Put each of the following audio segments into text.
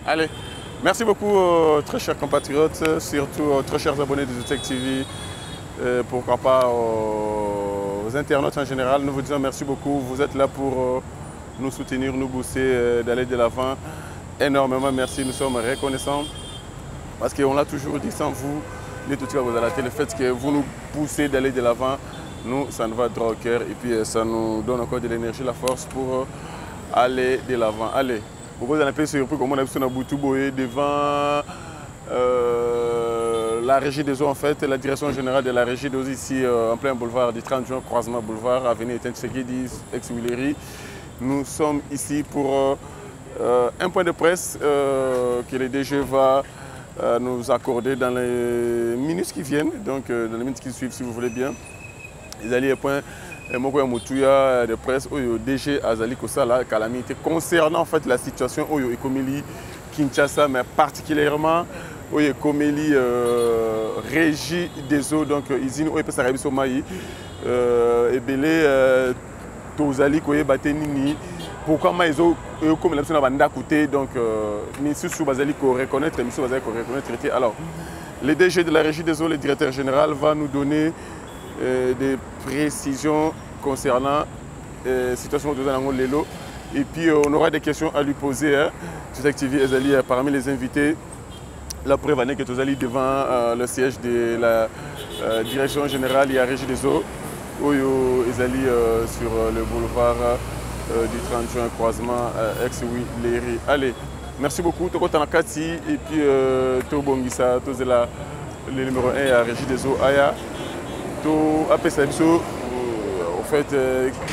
Allez, merci beaucoup, très chers compatriotes, surtout très chers abonnés de Zootech TV, pourquoi pas aux internautes en général. Nous vous disons merci beaucoup. Vous êtes là pour nous soutenir, nous booster, d'aller de l'avant. Énormément merci, nous sommes reconnaissants parce qu'on l'a toujours dit, sans vous, les tout vous à la télé, le fait que vous nous poussez d'aller de l'avant, nous, ça nous va droit au cœur et puis ça nous donne encore de l'énergie, la force pour aller de l'avant. Allez. Vous avez un peu surpris comme on a vu sur Boutouboé devant la régie des eaux, en fait, la direction générale de la régie des eaux ici en plein boulevard du 30 juin, croisement boulevard, avenue Etienne Tshisekedi, ex-Willery. Nous sommes ici pour un point de presse que le DG va nous accorder dans les minutes qui viennent, donc dans les minutes qui suivent si vous voulez bien. Ils allaient un point de presse au DG Azali Kosala calamité concernant en fait la situation au Ekomeli Kinshasa, mais particulièrement au Ekomeli régie des eaux, donc usine au Epesarabi Somaï et Belé Tozali Koye Batenini. Pourquoi ils ont comme l'option à côté, donc Ministre Bazali ko reconnaître, Ministre Bazali ko reconnaître. Alors, le DG de la régie des eaux, le directeur général, va nous donner des précisions concernant la situation de Zanango Lelo. Et puis on aura des questions à lui poser. Zootech TV Ezali parmi les invités. La preuve est que Tozali devant le siège de la direction générale et la régie des eaux. Oyo Ezali sur le boulevard du 30 juin, croisement ex-Willery. Allez, merci beaucoup. Toko Tanakati et puis Tobongisa, Tozela, le numéro 1 à la régie des eaux. Aya. En fait,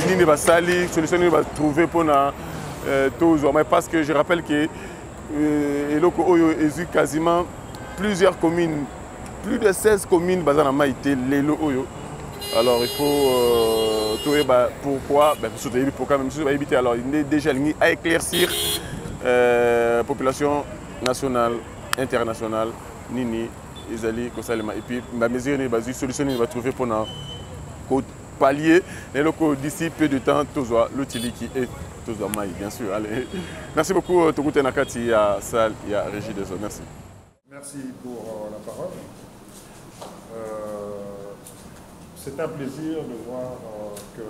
il va sali, solution va trouver pour mais parce que je rappelle que Eloko Oyo quasiment plusieurs communes, plus de 16 communes basées dans Maïté, Lelo Oyo. Alors il faut pourquoi, pourquoi même si éviter. Alors il est déjà lié à éclaircir population nationale, internationale, Nini. Ezali Kosalema. Et puis, ma mesure est solution va trouver pour pallier les locaux d'ici peu de temps, l'outil qui est Maï, bien sûr. Allez. Merci beaucoup, Togoute Nakati, à Salle et à Régie des Eaux. Merci. Merci pour la parole. C'est un plaisir de voir que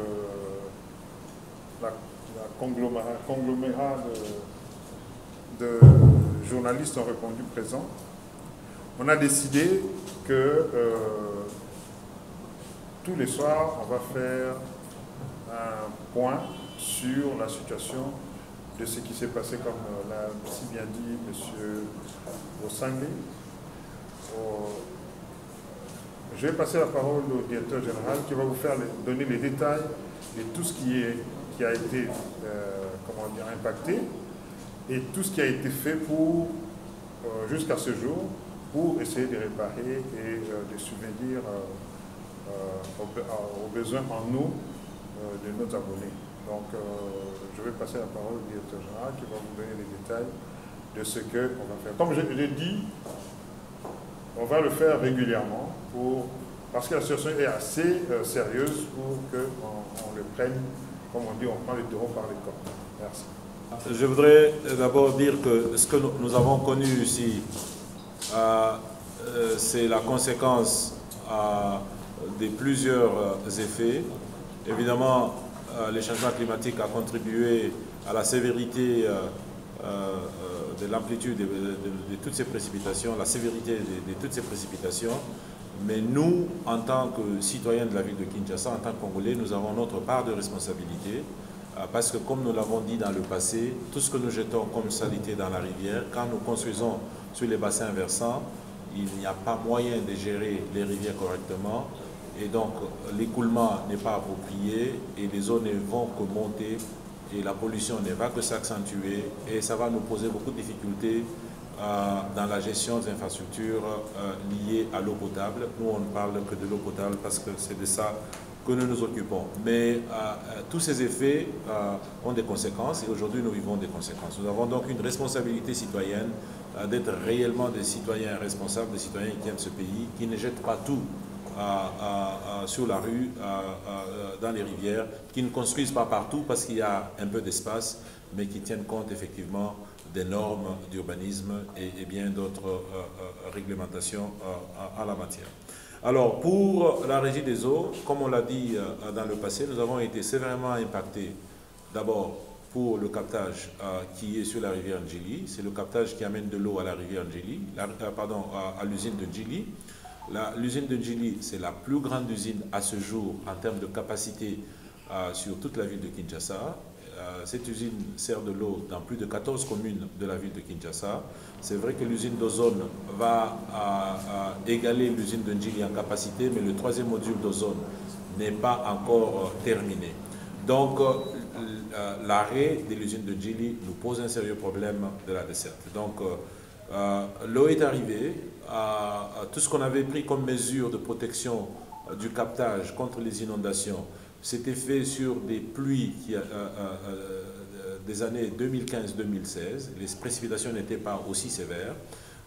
la conglomérat de journalistes ont répondu présent. On a décidé que tous les soirs, on va faire un point sur la situation de ce qui s'est passé, comme l'a si bien dit M. Osangue. Je vais passer la parole au directeur général qui va vous faire donner les détails de tout ce qui a été impacté et tout ce qui a été fait pour, jusqu'à ce jour, pour essayer de réparer et de subvenir aux besoins en eau de nos abonnés. Donc, je vais passer la parole au directeur général qui va vous donner les détails de ce qu'on va faire. Comme je l'ai dit, on va le faire régulièrement parce que la situation est assez sérieuse pour qu'on le prenne, comme on dit, on prend le taureau par les cornes. Merci. Je voudrais d'abord dire que ce que nous avons connu ici, c'est la conséquence de plusieurs effets. Évidemment, le changement climatique a contribué à la sévérité de l'amplitude de toutes ces précipitations, la sévérité de toutes ces précipitations. Mais nous, en tant que citoyens de la ville de Kinshasa, en tant que Congolais, nous avons notre part de responsabilité. Parce que comme nous l'avons dit dans le passé, tout ce que nous jetons comme saleté dans la rivière, quand nous construisons sur les bassins versants, il n'y a pas moyen de gérer les rivières correctement et donc l'écoulement n'est pas approprié et les eaux ne vont que monter et la pollution ne va que s'accentuer et ça va nous poser beaucoup de difficultés dans la gestion des infrastructures liées à l'eau potable. Nous, on ne parle que de l'eau potable parce que c'est de ça que nous nous occupons. Mais tous ces effets ont des conséquences et aujourd'hui nous vivons des conséquences. Nous avons donc une responsabilité citoyenne d'être réellement des citoyens responsables, des citoyens qui aiment ce pays, qui ne jettent pas tout sur la rue, dans les rivières, qui ne construisent pas partout parce qu'il y a un peu d'espace, mais qui tiennent compte effectivement des normes d'urbanisme et bien d'autres réglementations en la matière. Alors, pour la régie des eaux, comme on l'a dit dans le passé, nous avons été sévèrement impactés d'abord pour le captage qui est sur la rivière Ndjili. C'est le captage qui amène de l'eau à la rivière Ndjili, à l'usine de Ndjili. L'usine de Ndjili, c'est la plus grande usine à ce jour en termes de capacité sur toute la ville de Kinshasa. Cette usine sert de l'eau dans plus de 14 communes de la ville de Kinshasa. C'est vrai que l'usine d'Ozone va égaler l'usine de Ndjili en capacité, mais le troisième module d'Ozone n'est pas encore terminé. Donc, l'arrêt de l'usine de Ndjili nous pose un sérieux problème de la desserte. Donc, l'eau est arrivée. Tout ce qu'on avait pris comme mesure de protection du captage contre les inondations, c'était fait sur des pluies des années 2015-2016. Les précipitations n'étaient pas aussi sévères.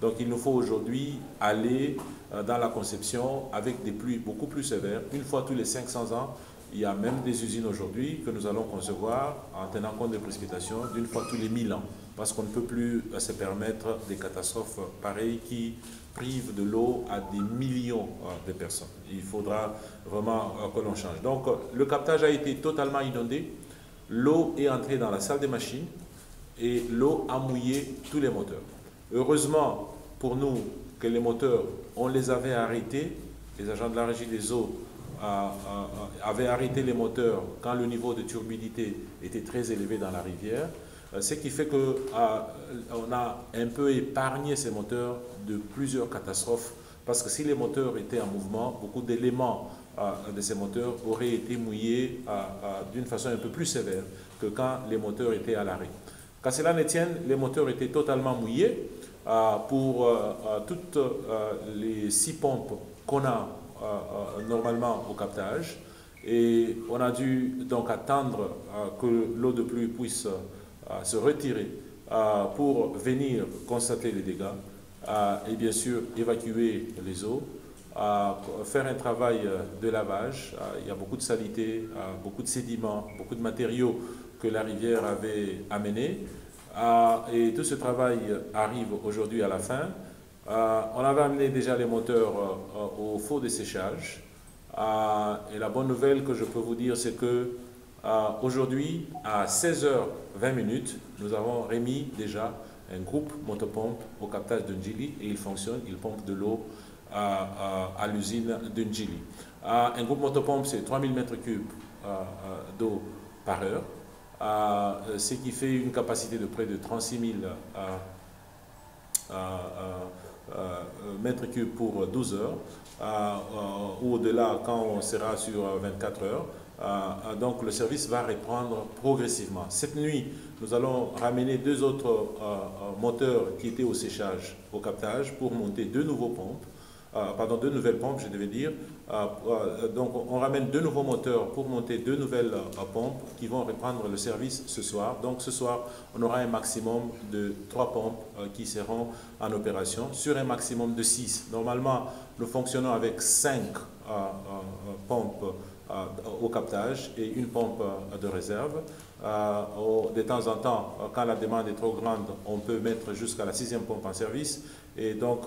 Donc il nous faut aujourd'hui aller dans la conception avec des pluies beaucoup plus sévères. Une fois tous les 500 ans, il y a même des usines aujourd'hui que nous allons concevoir en tenant compte des précipitations d'une fois tous les 1000 ans. Parce qu'on ne peut plus se permettre des catastrophes pareilles qui privent de l'eau à des millions de personnes. Il faudra vraiment que l'on change. Donc le captage a été totalement inondé. L'eau est entrée dans la salle des machines et l'eau a mouillé tous les moteurs. Heureusement pour nous que les moteurs, on les avait arrêtés. Les agents de la régie des eaux avaient arrêté les moteurs quand le niveau de turbidité était très élevé dans la rivière. Ce qui fait qu'on a un peu épargné ces moteurs de plusieurs catastrophes, parce que si les moteurs étaient en mouvement, beaucoup d'éléments de ces moteurs auraient été mouillés d'une façon un peu plus sévère que quand les moteurs étaient à l'arrêt. Qu'à cela ne tienne, les moteurs étaient totalement mouillés pour toutes les 6 pompes qu'on a normalement au captage, et on a dû donc attendre que l'eau de pluie puisse se retirer pour venir constater les dégâts et bien sûr évacuer les eaux, faire un travail de lavage. Il y a beaucoup de saleté, beaucoup de sédiments, beaucoup de matériaux que la rivière avait amenés, et tout ce travail arrive aujourd'hui à la fin. On avait amené déjà les moteurs au four de séchage, et la bonne nouvelle que je peux vous dire, c'est que aujourd'hui, à 16h20, nous avons remis déjà un groupe motopompe au captage de Ndjili, et il fonctionne, il pompe de l'eau à l'usine de Ndjili. Un groupe motopompe, c'est 3000 m3 d'eau par heure, ce qui fait une capacité de près de 36 000 mètres cubes pour 12 heures, ou au-delà quand on sera sur 24 heures. Donc le service va reprendre progressivement. Cette nuit, nous allons ramener 2 autres moteurs qui étaient au séchage, au captage, pour monter 2 nouveaux pompes. Deux nouvelles pompes, je devais dire. Donc on ramène 2 nouveaux moteurs pour monter 2 nouvelles pompes qui vont reprendre le service ce soir. Donc ce soir, on aura un maximum de 3 pompes qui seront en opération sur un maximum de 6. Normalement, nous fonctionnons avec 5 pompes au captage et une pompe de réserve. De temps en temps, quand la demande est trop grande, on peut mettre jusqu'à la 6e pompe en service. Et donc,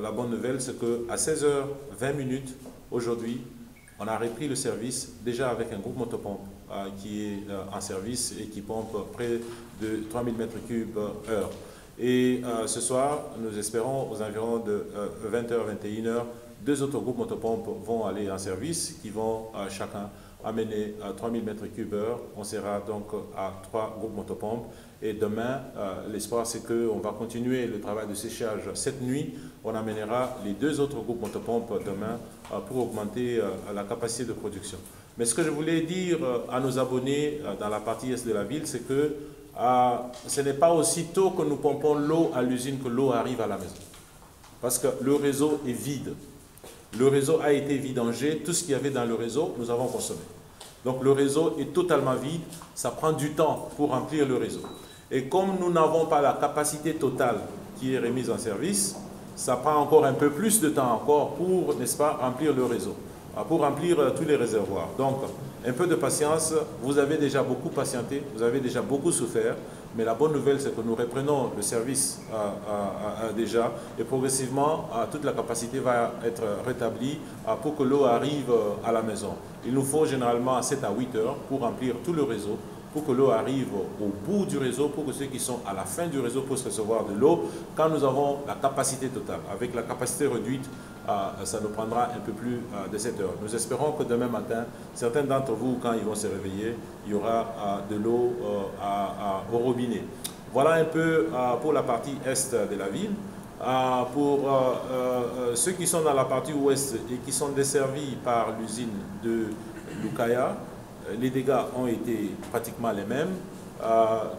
la bonne nouvelle, c'est qu'à 16h20 aujourd'hui, on a repris le service déjà avec un groupe motopompe qui est en service et qui pompe près de 3000 m3 heure. Et ce soir, nous espérons aux environs de 20h, 21h, 2 autres groupes motopompes vont aller en service, qui vont chacun amener 3000 m3 heure. On sera donc à 3 groupes motopompes. Et demain, l'espoir, c'est qu'on va continuer le travail de séchage cette nuit. On amènera les 2 autres groupes motopompes demain pour augmenter la capacité de production. Mais ce que je voulais dire à nos abonnés dans la partie est de la ville, c'est que ce n'est pas aussitôt que nous pompons l'eau à l'usine que l'eau arrive à la maison. Parce que le réseau est vide. Le réseau a été vidangé. Tout ce qu'il y avait dans le réseau, nous avons consommé. Donc le réseau est totalement vide. Ça prend du temps pour remplir le réseau. Et comme nous n'avons pas la capacité totale qui est remise en service, ça prend encore un peu plus de temps encore pour, n'est-ce pas, remplir le réseau. pour remplir tous les réservoirs. Donc, un peu de patience, vous avez déjà beaucoup patienté, vous avez déjà beaucoup souffert, mais la bonne nouvelle, c'est que nous reprenons le service déjà et progressivement, toute la capacité va être rétablie pour que l'eau arrive à la maison. Il nous faut généralement 7 à 8 heures pour remplir tout le réseau, pour que l'eau arrive au bout du réseau, pour que ceux qui sont à la fin du réseau puissent recevoir de l'eau. Quand nous avons la capacité totale, avec la capacité réduite, ça nous prendra un peu plus de 7 heures. Nous espérons que demain matin, certains d'entre vous, quand ils vont se réveiller, il y aura de l'eau au robinet. Voilà un peu pour la partie est de la ville. Pour ceux qui sont dans la partie ouest et qui sont desservis par l'usine de Lukaya, les dégâts ont été pratiquement les mêmes.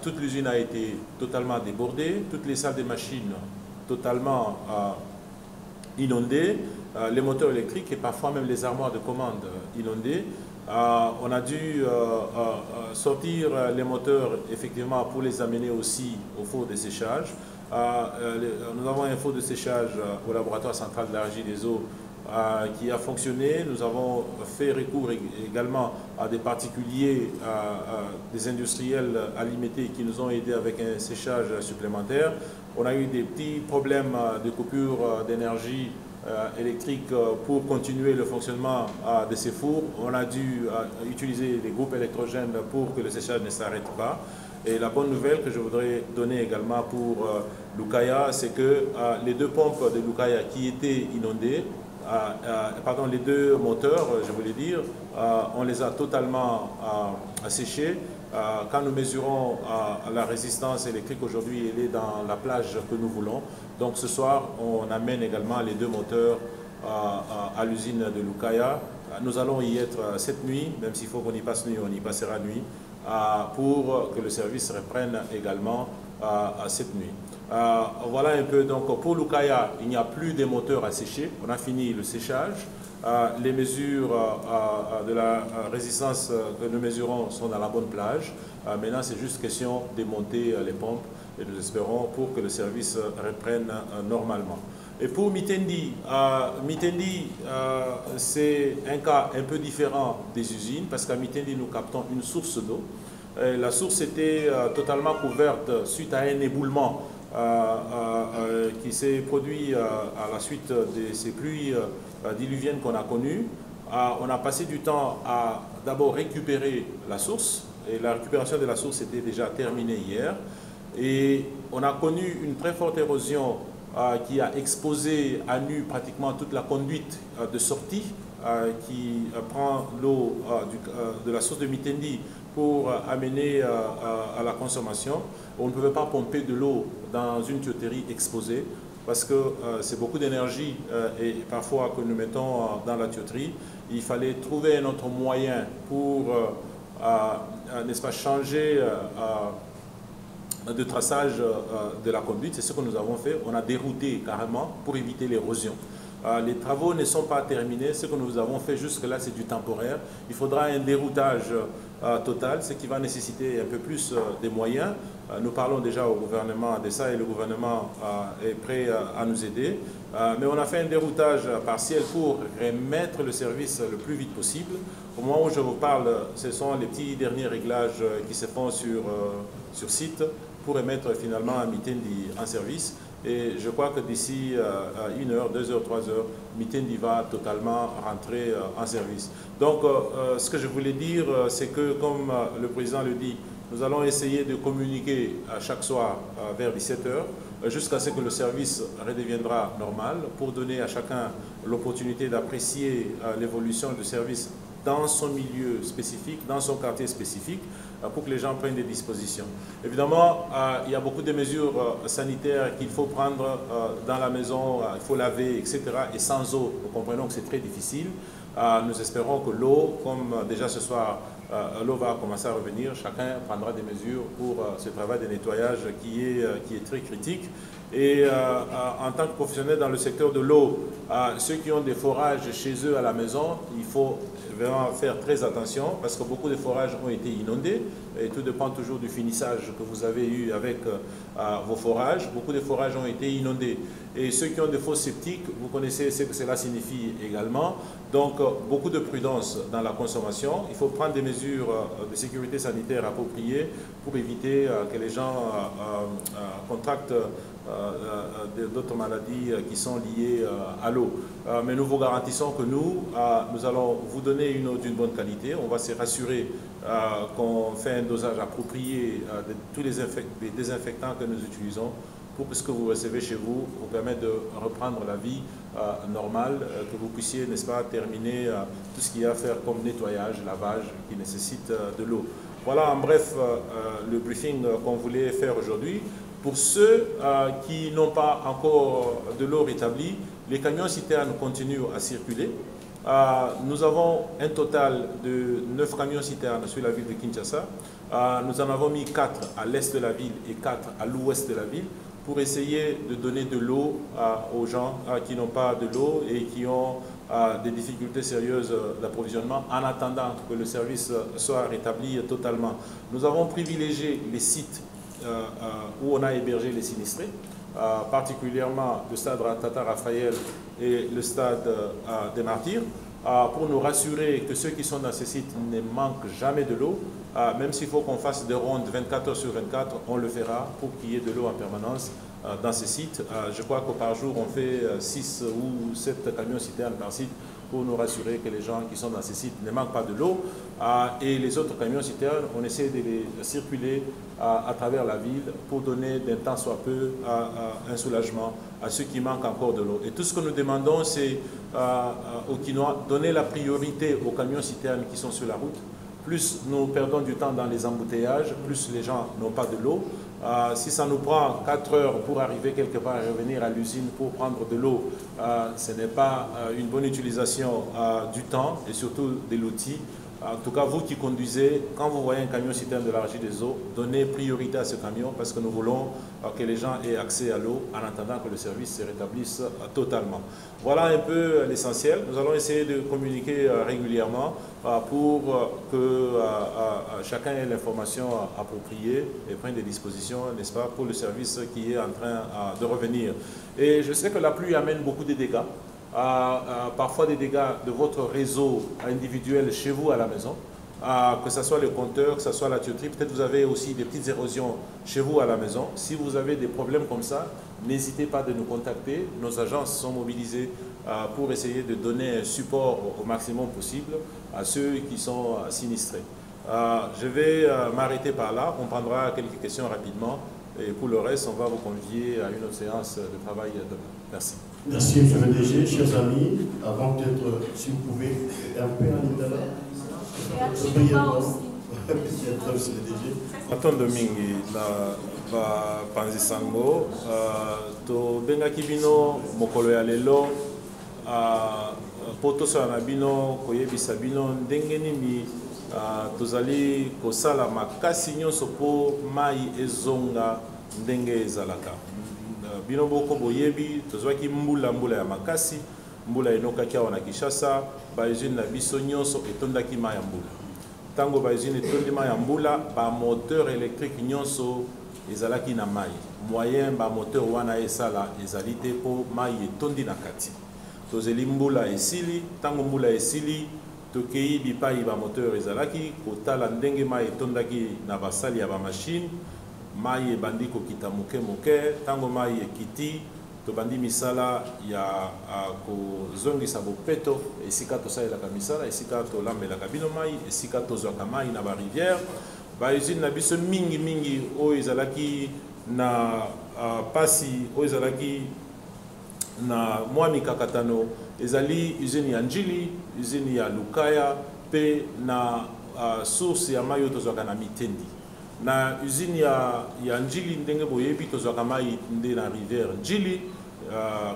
Toute l'usine a été totalement débordée, toutes les salles des machines totalement inondées, les moteurs électriques et parfois même les armoires de commande inondées. On a dû sortir les moteurs effectivement pour les amener aussi au four de séchage. Nous avons un four de séchage au laboratoire central de la Régie des eaux qui a fonctionné. Nous avons fait recours également à des particuliers, des industriels alimentés qui nous ont aidés avec un séchage supplémentaire. On a eu des petits problèmes de coupure d'énergie électrique pour continuer le fonctionnement de ces fours. On a dû utiliser des groupes électrogènes pour que le séchage ne s'arrête pas. Et la bonne nouvelle que je voudrais donner également pour Lukaya, c'est que les 2 pompes de Lukaya qui étaient inondées, pardon, les 2 moteurs, je voulais dire, on les a totalement asséchés. Quand nous mesurons la résistance électrique aujourd'hui, elle est dans la plage que nous voulons. Donc ce soir, on amène également les 2 moteurs à l'usine de Lukaya. Nous allons y être cette nuit, même s'il faut qu'on y passe nuit, on y passera nuit, pour que le service reprenne également cette nuit. Voilà un peu, donc pour Lukaya, il n'y a plus de moteurs à sécher, on a fini le séchage. Les mesures de la résistance que nous mesurons sont dans la bonne plage. Maintenant, c'est juste question de monter les pompes et nous espérons pour que le service reprenne normalement. Et pour Mitendi, c'est un cas un peu différent des usines parce qu'à Mitendi, nous captons une source d'eau. La source était totalement couverte suite à un éboulement qui s'est produit à la suite de ces pluies diluviennes qu'on a connues. On a passé du temps à d'abord récupérer la source et la récupération de la source était déjà terminée hier. Et on a connu une très forte érosion qui a exposé à nu pratiquement toute la conduite de sortie qui prend l'eau de la source de Mitendi pour amener à la consommation. On ne pouvait pas pomper de l'eau dans une tuyauterie exposée parce que c'est beaucoup d'énergie et parfois que nous mettons dans la tuyauterie. Il fallait trouver un autre moyen pour n'est-ce pas, changer de traçage de la conduite. C'est ce que nous avons fait. On a dérouté carrément pour éviter l'érosion. Les travaux ne sont pas terminés. Ce que nous avons fait jusque-là, c'est du temporaire. Il faudra un déroutage total, ce qui va nécessiter un peu plus de moyens. Nous parlons déjà au gouvernement de ça et le gouvernement est prêt à nous aider. Mais on a fait un déroutage partiel pour remettre le service le plus vite possible. Au moment où je vous parle, ce sont les petits derniers réglages qui se font sur site pour remettre finalement Mitendi en service. Et je crois que d'ici 1 heure, 2 heures, 3 heures, Mitendi va totalement rentrer en service. Donc, ce que je voulais dire, c'est que, comme le président le dit, nous allons essayer de communiquer chaque soir vers 17 heures jusqu'à ce que le service redeviendra normal pour donner à chacun l'opportunité d'apprécier l'évolution du service dans son milieu spécifique, dans son quartier spécifique, pour que les gens prennent des dispositions. Évidemment, il y a beaucoup de mesures sanitaires qu'il faut prendre dans la maison, il faut laver, etc. Et sans eau, nous comprenons que c'est très difficile. Nous espérons que l'eau, comme déjà ce soir, l'eau va commencer à revenir, chacun prendra des mesures pour ce travail de nettoyage qui est très critique. Et en tant que professionnel dans le secteur de l'eau, ceux qui ont des forages chez eux à la maison, il faut vraiment faire très attention parce que beaucoup de forages ont été inondés et tout dépend toujours du finissage que vous avez eu avec vos forages. Beaucoup de forages ont été inondés. Et ceux qui ont des fosses septiques, vous connaissez ce que cela signifie également. Donc, beaucoup de prudence dans la consommation. Il faut prendre des mesures de sécurité sanitaire appropriées pour éviter que les gens contractent d'autres maladies qui sont liées à l'eau. Mais nous vous garantissons que nous allons vous donner une eau d'une bonne qualité. On va se rassurer qu'on fait un dosage approprié de tous les désinfectants que nous utilisons pour que ce que vous recevez chez vous vous permette de reprendre la vie normale, que vous puissiez, n'est-ce pas, terminer tout ce qu'il y a à faire comme nettoyage, lavage qui nécessite de l'eau. Voilà en bref le briefing qu'on voulait faire aujourd'hui. Pour ceux qui n'ont pas encore de l'eau rétablie, les camions citernes continuent à circuler. Nous avons un total de 9 camions citernes sur la ville de Kinshasa. Nous en avons mis 4 à l'est de la ville et 4 à l'ouest de la ville pour essayer de donner de l'eau aux gens qui n'ont pas de l'eau et qui ont des difficultés sérieuses d'approvisionnement en attendant que le service soit rétabli totalement. Nous avons privilégié les sites où on a hébergé les sinistrés, particulièrement le stade Tata Raphaël et le stade des Martyrs, pour nous rassurer que ceux qui sont dans ces sites ne manquent jamais de l'eau. Même s'il faut qu'on fasse des rondes 24 heures sur 24, on le fera pour qu'il y ait de l'eau en permanence dans ces sites. Je crois que par jour, on fait 6 ou 7 camions citernes par site pour nous rassurer que les gens qui sont dans ces sites ne manquent pas de l'eau. Et les autres camions citernes, on essaie de les circuler à travers la ville pour donner d'un temps soit peu un soulagement à ceux qui manquent encore de l'eau. Et tout ce que nous demandons, c'est aux Kinois donner la priorité aux camions citernes qui sont sur la route. Plus nous perdons du temps dans les embouteillages, plus les gens n'ont pas de l'eau. Si ça nous prend 4 heures pour arriver quelque part et revenir à l'usine pour prendre de l'eau, ce n'est pas une bonne utilisation du temps et surtout de l'outil. En tout cas, vous qui conduisez, quand vous voyez un camion citerne de la Régie des eaux, donnez priorité à ce camion parce que nous voulons que les gens aient accès à l'eau en attendant que le service se rétablisse totalement. Voilà un peu l'essentiel. Nous allons essayer de communiquer régulièrement pour que chacun ait l'information appropriée et prenne des dispositions, n'est-ce pas, pour le service qui est en train de revenir. Et je sais que la pluie amène beaucoup de dégâts. Parfois des dégâts de votre réseau individuel chez vous à la maison, que ce soit le compteur, que ce soit la tuyauterie, peut-être vous avez aussi des petites érosions chez vous à la maison. Si vous avez des problèmes comme ça, n'hésitez pas de nous contacter. Nos agences sont mobilisées pour essayer de donner un support au maximum possible à ceux qui sont sinistrés. Je vais m'arrêter par là, on prendra quelques questions rapidement et pour le reste, on va vous convier à une autre séance de travail demain. Merci. Merci, M. le DG. Chers amis, avant peut-être, si vous pouvez, un peu en italien. Peut-être, M. le DG. Matondo mingi na panzisango to bengaki bino mokolo ya lelo po tosala na bino koyebisa bino ndenge nini tozali kosala makasi nyonso po mai ezonga ndenge ezalaka. Bino boko boyebi tozwaki mbula ya makasi, mbula enokaki awa na Kinshasa, ba usine na biso nyonso etondaki mai ya mbula. Tango ba usine etondi mai ya mbula, ba moteur électrique nyonso ezalaki na mai. Moyen ba moteur wana esala ezali te po mai etondi na kati. Tozeli mbula esili, tango mbula esili, tokei bipai ba moteur ezalaki kotala ndenge mai etondaki na basali ya ba machine. Mai ebandi kokita moke, tango mai ekiti, tobandi misala ya kozongisa bopeto, esika tosalelaka misala, esika tolambelaka bino mai, esika tozwaka mai na ba rivière. Ba usine na biso mingi oyo ezalaki na pasi, oyo ezalaki na mwa mikakatano, ezali usine ya Njili, usine ya Lukaya, pe na source ya mai oyo tozwaka na Mitendi. Na usine ya Njili ndenge boyebi tozwaka mai nde na rivière Njili,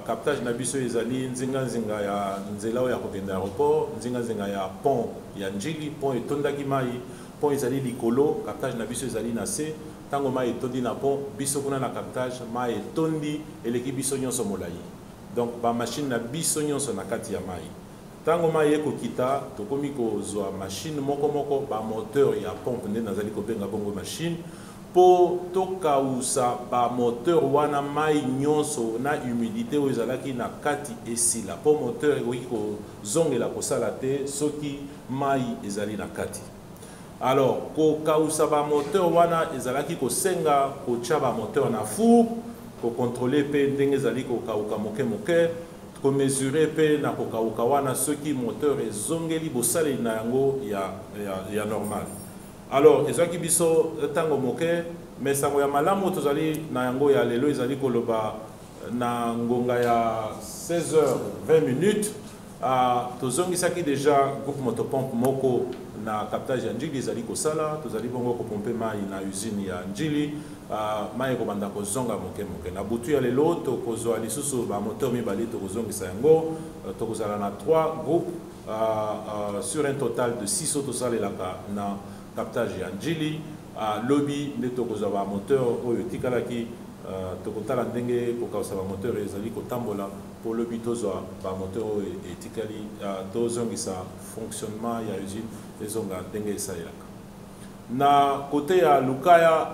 captage na biso ezali nzinga ya nzela oyo ya kokende aéroport, nzinga ya pont ya Njili, pont etondaki mai, pont ezali likolo, captage na biso ezali na se, tango mai etondi na pont biso kuna na captage mai etondi eleki biso nyonso molai donc ba machine na biso nyonso na kati ya mai tango mai ekokita tokomi kozwa machine moko ba moteur ya pompe nde nazali kobenga bongo machine po tokausa ba moteur wana mai nyonso na humidité oyo ezalaki na kati esila po moteur ekoki kozongela kosala te soki mai ezali na kati. Alors kokausa ba moteur wana ezalaki kosenga kotia ba moteur na four ko contrôler pe ndenge ezali kokauka moke ko mesurer pe na kokauka wana soki moteur ezongeli bosale na yango ya normal. Alors ezaki biso tango moke mais sango ya malamu tozali na yango ya lelo ezali koloba na ngonga ya 16h20 tozongisaki déjà groupe motopompe moko na captage ya Njili ezali kosala tozali bongo kopompe mai na usine ya Njili mai ekobanda kozonga moke na butu ya lelo tokozwa lisusu ba moteur mibale tokozongisa yango tokozala na 3 groupes sur un total de 6 tosalelaka na captage ya Njili lobby nde tokozwa ba moteur oyo tikalaki tokotala ndenge kokausa ba moteur ezali kotambola pour lobby tozwa ba moteur oyo etikali tozongisa fonctionnement ya usine ezonga ndenge esalelaka na kote ya Lukaya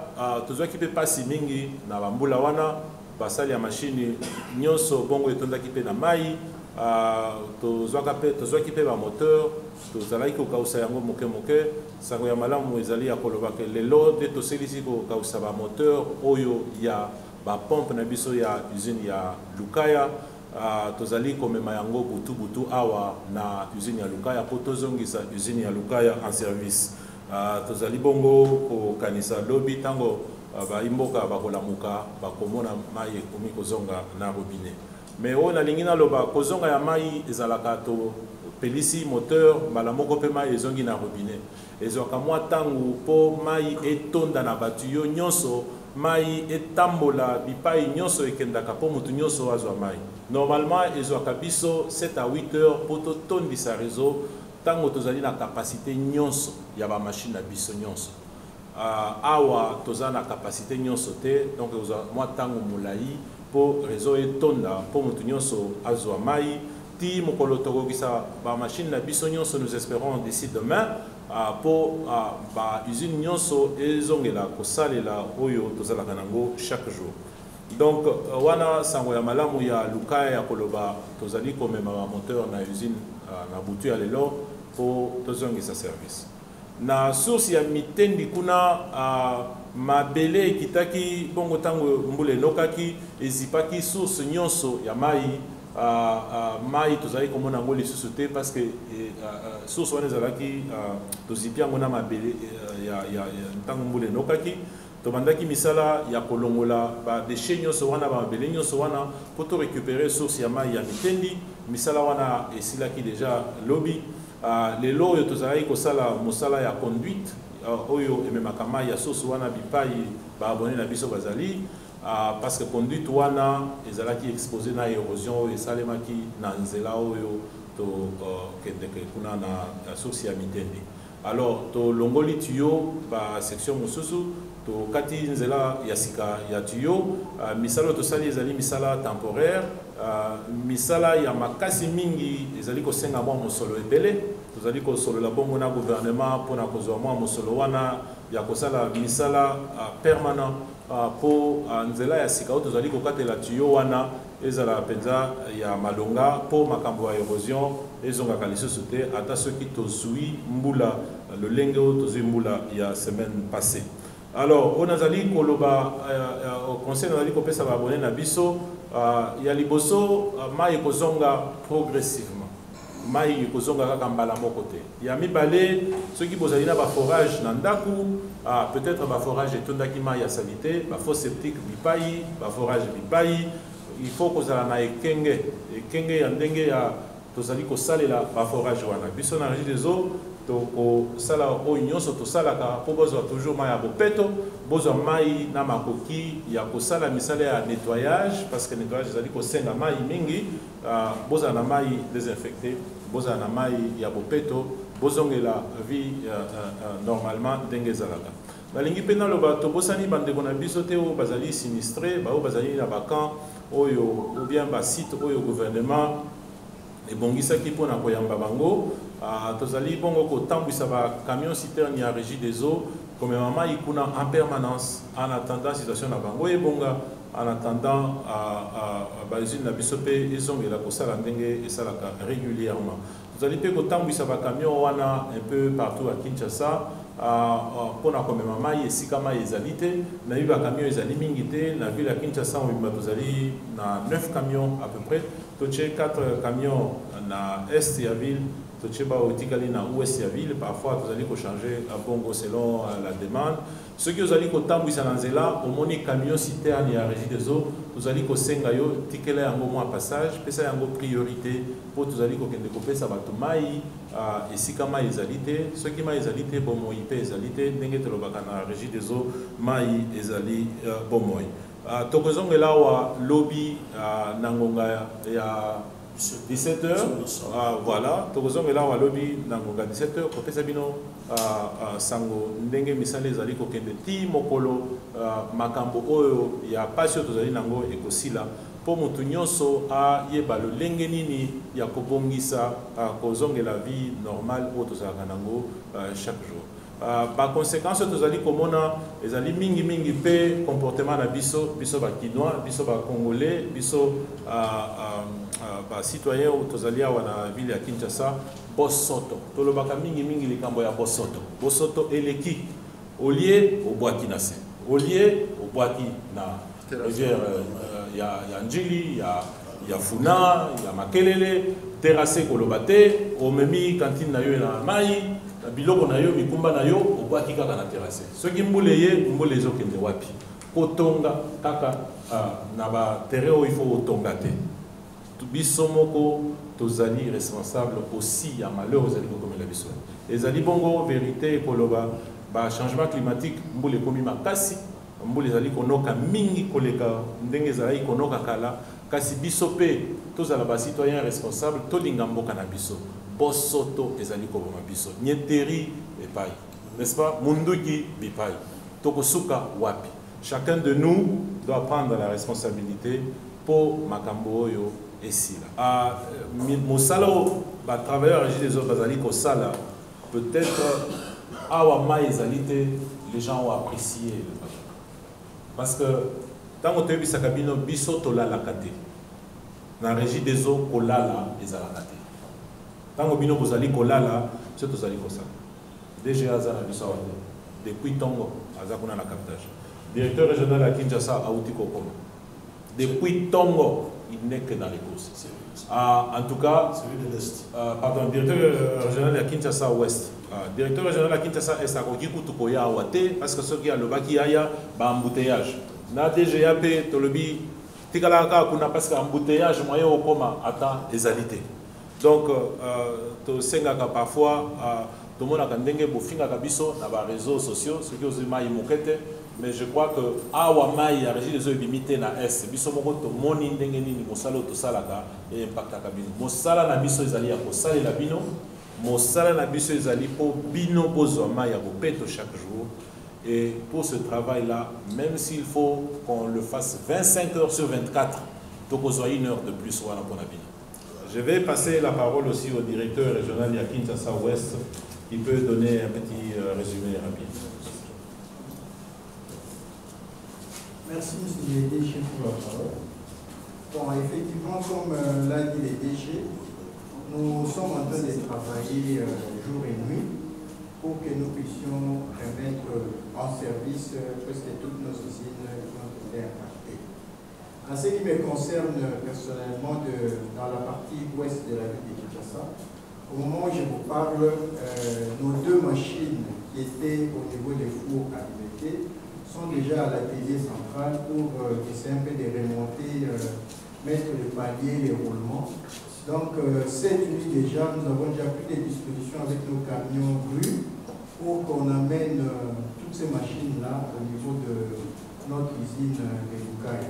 tozwaki pe pasi mingi na bambula wana basali ya machine nyonso bongo etondaki pe na mai tozwaki pe ba moteur tozalaki kokausa yango moke sango ya malamu ezali ya koloba ke lelo nde toselisi kokausa ba moteur oyo ya ba pompe na biso ya usine ya Lukaya tozali komema yango butu awa na usine ya Lukaya po tozongisa usine ya Lukaya en service tozali bongo kokanisa lobby tango baimboka bakolamuka bakomona mai ekomi kozonga na robinet mais oyo nalingi naloba kozonga ya mai ezalaka to pelisi moteur mbala moko pe mai ezongi na robinet ezwaka mwa ntango po mai etonda na batuyo nyonso mai etambola bipai nyonso ekendaka po mutu nyonso azwa mai normalement ezwaka biso 7 à 8 heures po totondisa réseau tango tozali na capacité nyonso ya ba machine na biso nyonso awa toza na capacité nyonso te donc ezwa mwa tango molai po réseau etonda po mutu nyonso azwa mai ti mokolo tokokisa ba machine na biso nyonso nous espérons d'ici demain po ba usine nyonso ezongela kosalela oyo tozalaka nango chaque jour donc wana sango ya malamu ya Lukaya ya koloba tozali komema ba moteur na usine na butu ya lelo po tozongisa service na source ya Mitendi kuna mabele ekitaki bongo tango mbula enokaki ezipaki source nyonso ya mai mai tozali komona yango lisusu te parce que source wana ezalaki tozipi yango na mabele ya ntango mbula enokaki tobandaki misala ya kolongola badeshe nyonso wana bamabele nyonso wana po to récupérer source ya mai ya Mitendi misala wana esilaki déjà lobby lelo oyo tozalaki kosala mosala ya conduite oyo ememaka mai ya source wana bipai baabone na biso bazali parce que conduite wana ezalaki exposé na érosion oyo esalemaki na nzela oyo tokendeke kuna na source ya Mitendi alors tolongoli tuyo ba section mosusu tokati nzela ya sika ya tuyo misala tosali ezali misala temporaire misala ya makasi mingi ezali kosenga mwa mosolo ebele tozali kosolola bongo na gouvernement mpona kozwa mwa mosolo wana ya kosala misala permanent po nzela ya sika oyo tozali kokatela tuyo wana ezala mpenza ya malonga po makambo ya érosion ezongaka lisusu te ata soki tozwi mbula lolenge oyo tozwi mbula ya semaine passée alors on azali koloba au conseil nazali kopesa baabone na biso ya liboso mai ekozonga progressivement mai ekozonga kaka mbala moko te ya mibale soki bozali na baforage na ndaku peut-être baforage etondaki mai ya salite bafosse septique bipai baforage bipai il faut kozala na ekenge ya ndenge ya tozali kosalela baforage wana biso na régie des eaux tokosala oyo nyonso tosalaka po bozwa toujours mai ya bopeto bozwa mai na makoki ya kosala misala ya nettoyage parce que nettoyage ezali kosenga mai mingi bozala na mai désinfecté bozala na mai ya bopeto bozonge la vie normalement ndenge ezalaka. Balingi pena loba tobosani bandeko na biso te o bazali sinistré ba o bazali na bakan oyo ou bien ba site oyo gouvernement ebongisaki mpona koyamba bango. Tozali bongo kotambwisa ba camion citerne ya régie des eaux comme maman ikuna en permanence en attendant situation na bango ebonga en attendant ba usine na biso pe ezongela kosala ndenge esalaka régulièrement. Tozali pe kotambwisa ba camion wana un peu partout à Kinshasa pour na comme maman esika mai ezali te na yu ba camion ezali mingi te na ville ya Kinshasa on tozali na 9 camions à peu près, toche 4 camions na est ya ville, toche ba otikali na ouest ya ville. Parfois tozali ko changer à bongo selon la demande. Ce qui ozali ko tambwisa na nzela omoni camion citerne ya régie des eaux tozali ko senga yo tikela yango mo passage pesa yango priorité pour tozali ko kende ko pesa bato mai esika mai ezali te, soki mai ezali te bomoi pe ezali te ndenge tolobaka na régie des eaux mai ezali bomoi. Tokozongela wa lobby na ngonga ya 17h, voilà, tokozongela wa lobby na ngonga 17h kopesa bino sango ndenge misale ezali kokende ti mokolo makambo oyo ya pasio tozali nango ekosila po mutu nyonso ayeba lolenge nini ya kobongisa kozongela vie normale oyo tozalaka nango chaque jour. Par conséquence tozali komona ezali mingi pe comportement na biso ba kinois, biso ba congolais, biso ba citoyen tozali awa na ville ya Kinshasa bosoto. Tolobaka mingi likambo ya bosoto. Bosoto eleki olie obwaki na se. Olie obwaki na rivière ya Njili, ya Funa, ya Makelele, terrasse kolobate, omemi cantine na yo na mai, na biloko na yo mikumba na yo obwaki kaka na terrasse. Soki mbule ye mbule ezokende wapi? Kotonga kaka na ba terrain où il faut otonga te. Biso moko tozali responsable aussi ya malheur ozali comme la biso. Ezali bongo vérité koloba ba changement climatique mbule komi makasi, mbule ezali konoka mingi koleka ndenge ezali konoka kala kasi biso pe tozala ba citoyen responsable tolinga mboka na biso. Bosoto ezali koboma biso. Nyeteri epai. N'est-ce pas? Munduki bipai. Tokosuka wapi. Chacun de nous doit prendre la responsabilité pour makambo oyo esila. Mosala ba travailleur régie des eaux bazali ko sala peut-être awa mai ezalité les gens ont apprécié le travail. Parce que tant que tu as bino biso to la lakate. Na régie des eaux kolala ezalakate. Tant que bino bozali kolala c'est tozali ko sala. DG azana biso wate. Depuis Tongo azakuna na captage. Directeur régional à Kinshasa a outi kokoma. Depuis Tongo, il n'est que dans les courses. En tout cas, pardon, directeur régional à Kinshasa Ouest. Directeur régional à Kinshasa Est à Kokiku Tukoya Awate, parce que ce qui a le baki aya, embouteillage. Na DGAP, Tolobi, Tikalaka, kuna parce qu'embouteillage, moyen au coma, attend les alités. Donc, to sengaka parfois, tout le monde a ndenge bofinga kabiso na ba réseaux sociaux, ce qui osé mai mokete. Mais je crois que awa mai ya régie des eaux limité na est biso moko to moni ndenge nini mosala to salaka et impacta kabino mosala na biso ezali ya kosala la bino mosala na biso ezali po bino bozwa mai ya bopeto chaque jour. Et pour ce travail là, même s'il faut qu'on le fasse 25 heures sur 24, to kozwa 1 heure de plus wana pona bino. Je vais passer la parole aussi au directeur régional de Kinshasa Ouest qui peut donner un petit résumé rapide. Merci, M. le DG, pour la parole. Bon, effectivement, comme l'a dit le DG, nous sommes en train de travailler jour et nuit pour que nous puissions remettre en service presque toutes nos usines qui ont été impactées. En ce qui me concerne personnellement, dans la partie ouest de la ville de Kinshasa, au moment où je vous parle, nos 2 machines qui étaient au niveau des fours alimentés sont déjà à l'atelier central pour essayer un peu de remonter, mettre le palier, les roulements. Donc, cette nuit déjà, nous avons déjà pris des dispositions avec nos camions grues pour qu'on amène toutes ces machines-là au niveau de notre usine de Bukaya.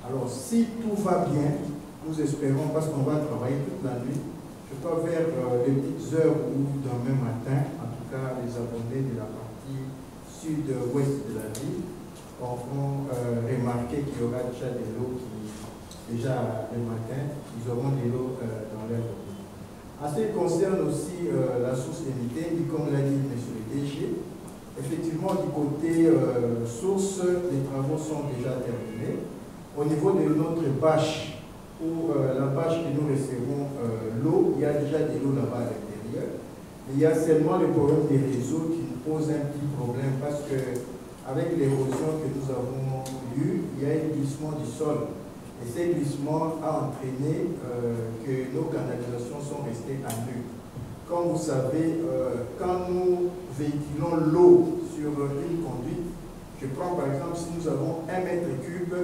Alors, si tout va bien, nous espérons, parce qu'on va travailler toute la nuit, je crois vers les petites heures ou demain matin, en tout cas les abonnés de la partie sud-ouest de la ville auront remarqué qu'il y aura déjà des lots qui, déjà le matin, ils auront des lots dans leur commune. En ce qui concerne aussi la source de Miteni, comme l'a dit M. le DG, effectivement, du côté source, les travaux sont déjà terminés. Au niveau de notre bâche, ou la bâche que nous recevons l'eau, il y a déjà des lots là-bas à l'intérieur. Il y a seulement le problème des réseaux qui nous pose un petit problème parce que avec l'érosion que nous avons eue, il y a un glissement du sol. Et ce glissement a entraîné que nos canalisations sont restées à nu. Comme vous savez, quand nous véhiculons l'eau sur une conduite, je prends par exemple, si nous avons 1 mètre cube,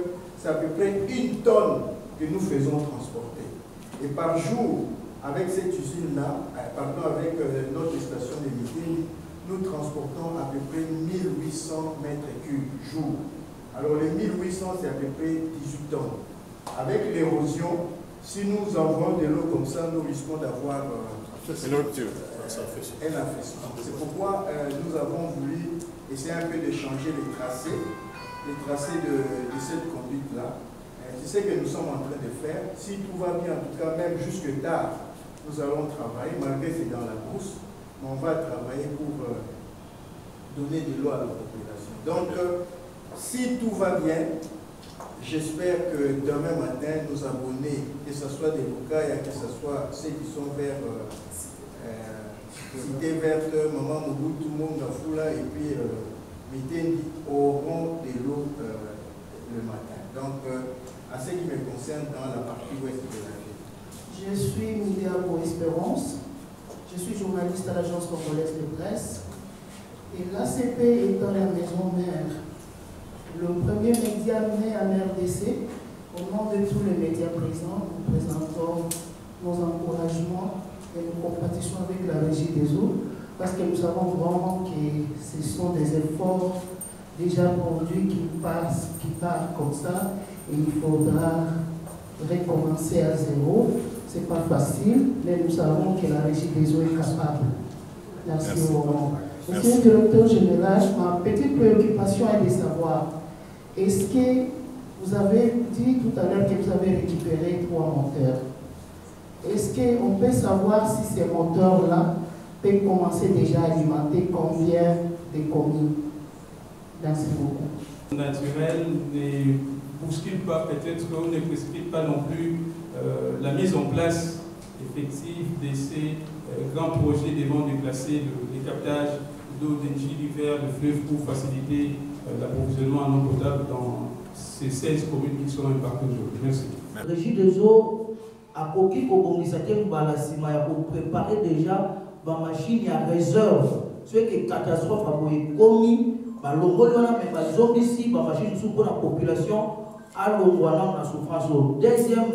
c'est à peu près 1 tonne que nous faisons transporter. Et par jour, avec cette usine-là, avec notre station de Miteni, nous transportons à peu près 1800 mètres cubes jour. Alors les 1800, c'est à peu près 18 tonnes. Avec l'érosion, si nous envoyons de l'eau comme ça, nous risquons d'avoir une rupture. Un affaissement. C'est pourquoi nous avons voulu essayer un peu de changer les tracés de cette conduite-là. C'est ce que nous sommes en train de faire. Si tout va bien, en tout cas, même jusque tard, nous allons travailler, malgré que c'est dans la brousse, mais on va travailler pour donner de l'eau à la population. Donc, si tout va bien, j'espère que demain matin, nos abonnés, que ce soit des Bukaya, que ce soit ceux qui sont vers Cité Verte, Maman Moubou, tout le monde, Nafoula, et puis Miteni, auront de l'eau le matin. Donc, à ce qui me concerne dans la partie ouest de la ville. Je suis Milia pour Espérance. Je suis journaliste à l'agence congolaise de presse. Et l'ACP étant la maison mère, le premier média né en RDC, au nom de tous les médias présents, nous présentons nos encouragements et nos compatitions avec la Régie des eaux, parce que nous savons vraiment que ce sont des efforts déjà produits qui partent comme ça, et il faudra recommencer à zéro. Ce n'est pas facile, mais nous savons que la Régie des eaux est capable. Merci. Monsieur le directeur général, ma petite préoccupation est de savoir, est-ce que vous avez dit tout à l'heure que vous avez récupéré 3 moteurs? Est-ce qu'on peut savoir si ces moteurs-là peuvent commencer déjà à alimenter combien de communes? Merci beaucoup. Naturel ne bouscule pas, peut-être qu'on ne précipite pas non plus la mise en place effective de ces grands projets devant déplacer les captages d'eau d'énergie d'hiver de fleuve pour faciliter l'approvisionnement en eau potable dans ces 16 communes qui sont impactées aujourd'hui. Merci. Régie des eaux a coquille pour préparer déjà ma machine à réserve. Ce qui est catastrophe a commis, mais zombi ici, ma machine sous pour la population à l'ongwana la souffrance. Deuxième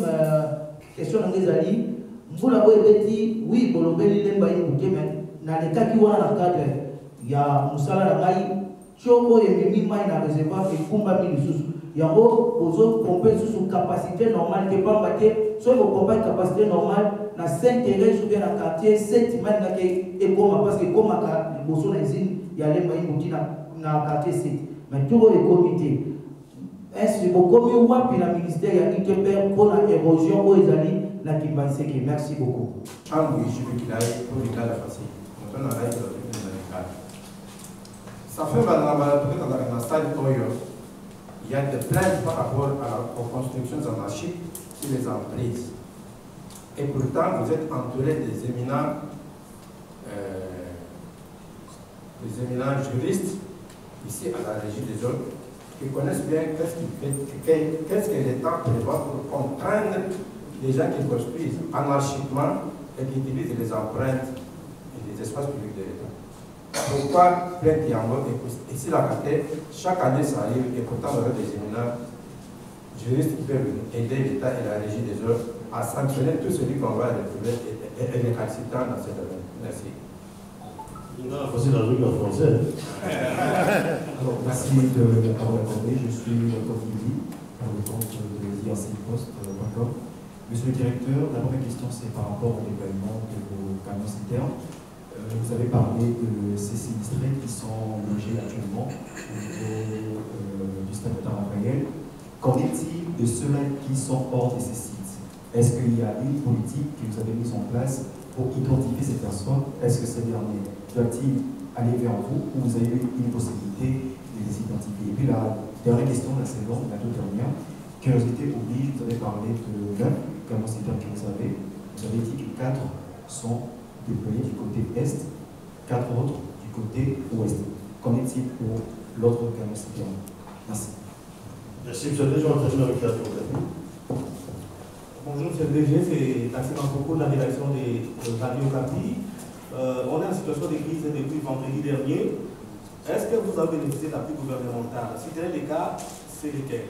question dans les alliés, vous l'avez dit, oui, pour le bel lemba mais dans les cas qui ont la cadre, il y a Moussala Ramaï, Choko et Mimima na réservoir et Kumba Milisous. Il y a aux autres pompes sous capacité normale, qui pas battre, soit vos pompes capacité normale, dans Saint-Thérèse ou bien dans le quartier, 7 mètres et comme parce que comme à Bosso Naisine, il y a les maïs dans le quartier 7. Mais tout le comité. Est-ce que vous commis ou pas, puis le ministère a été perd pour l'érosion aux alliés, la Kimbanseke. Merci beaucoup. Ah oui, je veux qu'il aille pour l'état de la facile. On a l'aide de la ça fait dans la salle Toyo, il y a des plaintes par rapport aux constructions anarchiques sur les emprises. Et pourtant, vous êtes entouré des éminents juristes ici à la Régie des eaux qui connaissent bien qu'est-ce que l'État prévoit pour contraindre les gens qui construisent anarchiquement et qui utilisent les empreintes et les espaces publics de l'État. Pourquoi plainte Yango et si la carte, chaque année ça arrive et pourtant on a des éminents juristes qui peuvent aider l'État et la Régie des eaux à sanctionner tout celui qu'on va retrouver et les récalcitrants dans cette domaine. Merci. C'est la rue de la française. Alors, merci de m'avoir accordé. Je suis Jacob Lili, pour le compte de l'IAC Post.com. Monsieur le directeur, la première question c'est par rapport au déploiement de vos camions citernes. Vous avez parlé de ces sinistrés qui sont logés actuellement au niveau du stade de Raphaël. Qu'en est-il de ceux-là qui sont hors de ces sites? Est-ce qu'il y a une politique que vous avez mise en place pour identifier ces personnes? Est-ce que ces derniers doivent-ils aller vers vous ou vous avez eu une possibilité de les identifier? Et puis la dernière question, la seconde, la toute dernière, curiosité oblige, vous avez parlé de 9 camions citernes que vous avez dit que 4 sont déployés du côté est, 4 autres du côté ouest. Qu'en est-il pour l'autre camion citerne? Merci. Merci, monsieur le DG, on termine avec la tour. Bonjour, monsieur le DG, c'est Taxi Mankoko de la rédaction des Radio Capi. On est en situation de crise depuis vendredi dernier. Est-ce que vous avez bénéficié de l'appui gouvernemental? Si tel est le cas, c'est lequel?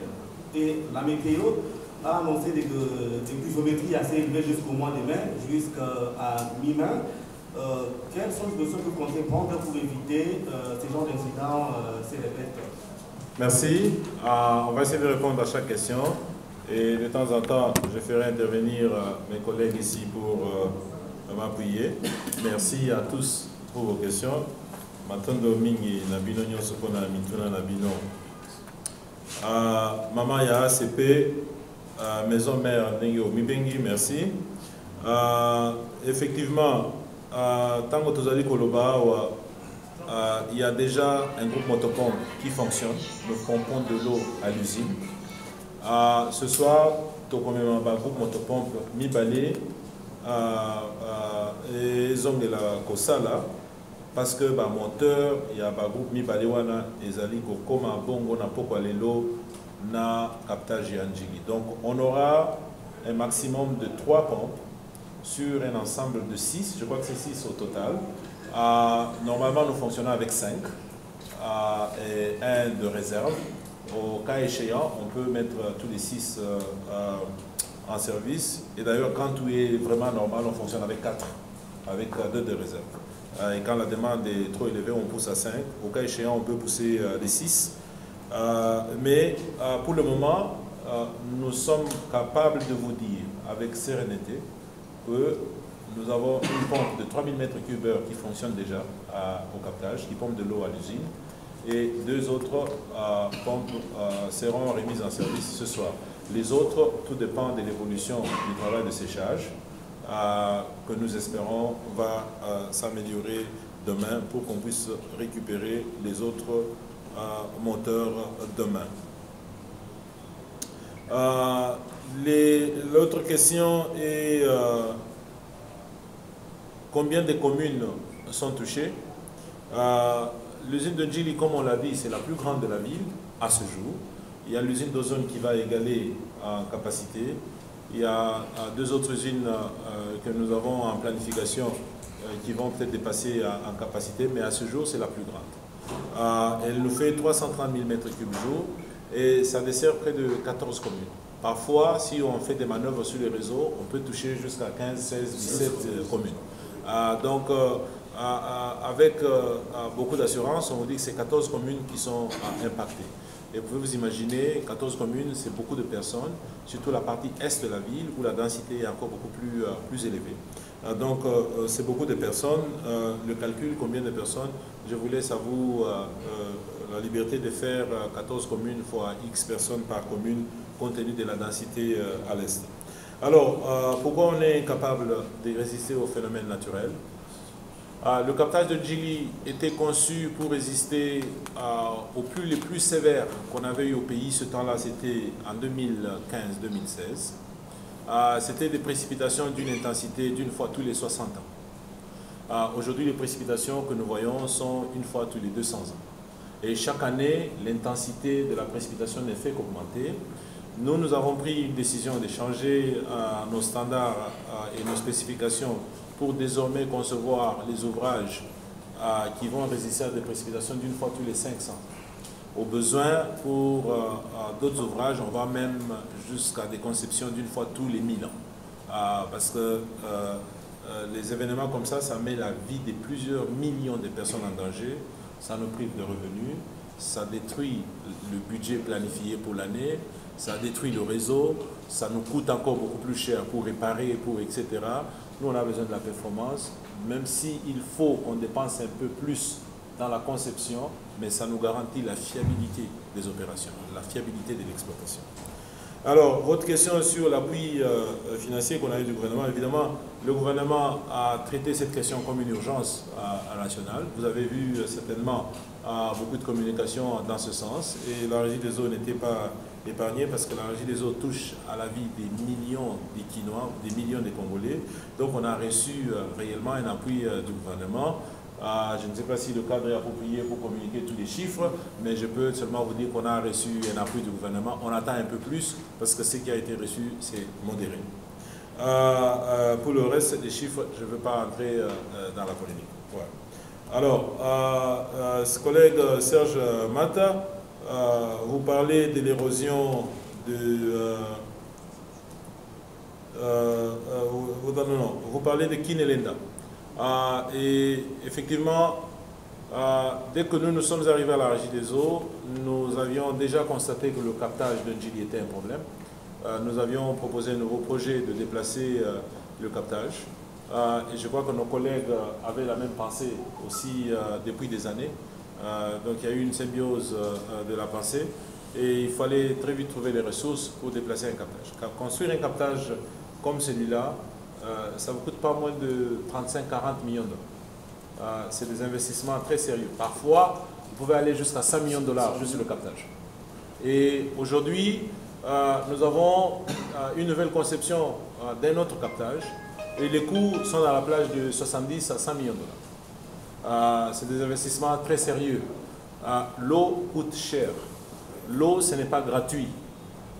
Et la météo a annoncé des pluviométries assez élevées jusqu'au mois de mai, jusqu'à mi-mai. Quelles sont les mesures que vous comptez prendre pour éviter ce genre d'incidents se répètent? Merci. On va essayer de répondre à chaque question. Et de temps en temps, je ferai intervenir mes collègues ici pour m'appuyer. Merci à tous pour vos questions. Matondo mingi nabino nyonso pona mituna nabino. Maman ya ACP, maison mère Nengo Mibengi, merci. Effectivement, Tango Tozali Koloba, il y a déjà un groupe motopompe qui fonctionne. Nous pompons de l'eau à l'usine. Ce soir, un groupe motopompe Mibale et les hommes de la Kosala, parce que le moteur, il y a un groupe Mibale wana ezali kokoma bongo na poko lelo na captage Yanjili. Donc on aura un maximum de 3 pompes sur un ensemble de 6, je crois que c'est 6 au total. Normalement nous fonctionnons avec 5 et 1 de réserve. Au cas échéant, on peut mettre tous les 6 en service. Et d'ailleurs, quand tout est vraiment normal, on fonctionne avec 4, avec 2 de réserve. Et quand la demande est trop élevée, on pousse à 5. Au cas échéant, on peut pousser les 6. Mais pour le moment, nous sommes capables de vous dire avec sérénité que nous avons une pompe de 3000 m3 qui fonctionne déjà au captage, qui pompe de l'eau à l'usine. Et 2 autres pompes seront remises en service ce soir. Les autres, tout dépend de l'évolution du travail de séchage que nous espérons va s'améliorer demain pour qu'on puisse récupérer les autres moteurs demain. L'autre question est combien de communes sont touchées? L'usine de Djili, comme on l'a dit, c'est la plus grande de la ville à ce jour. Il y a l'usine d'Ozone qui va égaler en capacité. Il y a 2 autres usines que nous avons en planification qui vont peut-être dépasser en capacité, mais à ce jour, c'est la plus grande. Elle nous fait 330 000 m3 jour et ça dessert près de 14 communes. Parfois, si on fait des manœuvres sur les réseaux, on peut toucher jusqu'à 15, 16, 17 communes. Donc, avec beaucoup d'assurance, on vous dit que c'est 14 communes qui sont impactées. Et vous pouvez vous imaginer, 14 communes, c'est beaucoup de personnes, surtout la partie est de la ville, où la densité est encore beaucoup plus élevée. Donc, c'est beaucoup de personnes. Le calcul, combien de personnes, je vous laisse à vous la liberté de faire 14 communes fois X personnes par commune, compte tenu de la densité à l'est. Alors, pourquoi on est capable de résister aux phénomènes naturels? Le captage de Djili était conçu pour résister aux pluies les plus sévères qu'on avait eu au pays. Ce temps-là, c'était en 2015-2016. C'était des précipitations d'une intensité d'une fois tous les 60 ans. Aujourd'hui, les précipitations que nous voyons sont une fois tous les 200 ans. Et chaque année, l'intensité de la précipitation ne fait qu'augmenter. Nous avons pris une décision de changer nos standards et nos spécifications pour désormais concevoir les ouvrages qui vont résister à des précipitations d'une fois tous les 500. Au besoin, pour d'autres ouvrages, on va même jusqu'à des conceptions d'une fois tous les 1000 ans. Parce que les événements comme ça met la vie de plusieurs millions de personnes en danger, ça nous prive de revenus, ça détruit le budget planifié pour l'année, ça détruit le réseau, ça nous coûte encore beaucoup plus cher pour réparer, etc. Nous, on a besoin de la performance, même s'il faut qu'on dépense un peu plus dans la conception, mais ça nous garantit la fiabilité des opérations, la fiabilité de l'exploitation. Alors, votre question sur l'appui financier qu'on a eu du gouvernement, évidemment, le gouvernement a traité cette question comme une urgence nationale. Vous avez vu certainement beaucoup de communication dans ce sens, et la Régie des eaux n'était pas épargnée parce que la Régie des eaux touche à la vie des millions des Quinois, des millions de Congolais. Donc, on a reçu réellement un appui du gouvernement. Je ne sais pas si le cadre est approprié pour communiquer tous les chiffres, mais je peux seulement vous dire qu'on a reçu un appui du gouvernement. On attend un peu plus parce que ce qui a été reçu, c'est modéré. Pour le reste des chiffres, je ne veux pas entrer dans la polémique. Ouais. Alors, ce collègue Serge Mata, vous parlez de l'érosion de... vous parlez de Kinelenda. Et effectivement, dès que nous sommes arrivés à la Régie des eaux, nous avions déjà constaté que le captage de Ndjili était un problème. Nous avions proposé un nouveau projet de déplacer le captage. Et je crois que nos collègues avaient la même pensée aussi depuis des années. Donc il y a eu une symbiose de la pensée. Et il fallait très vite trouver les ressources pour déplacer un captage. Car construire un captage comme celui-là, ça ne vous coûte pas moins de 35-40 millions d'euros. C'est des investissements très sérieux. Parfois, vous pouvez aller jusqu'à 100 millions de dollars juste le captage. Et aujourd'hui, nous avons une nouvelle conception d'un autre captage et les coûts sont à la plage de 70 à 100 millions de dollars. C'est des investissements très sérieux. L'eau coûte cher. L'eau, ce n'est pas gratuit.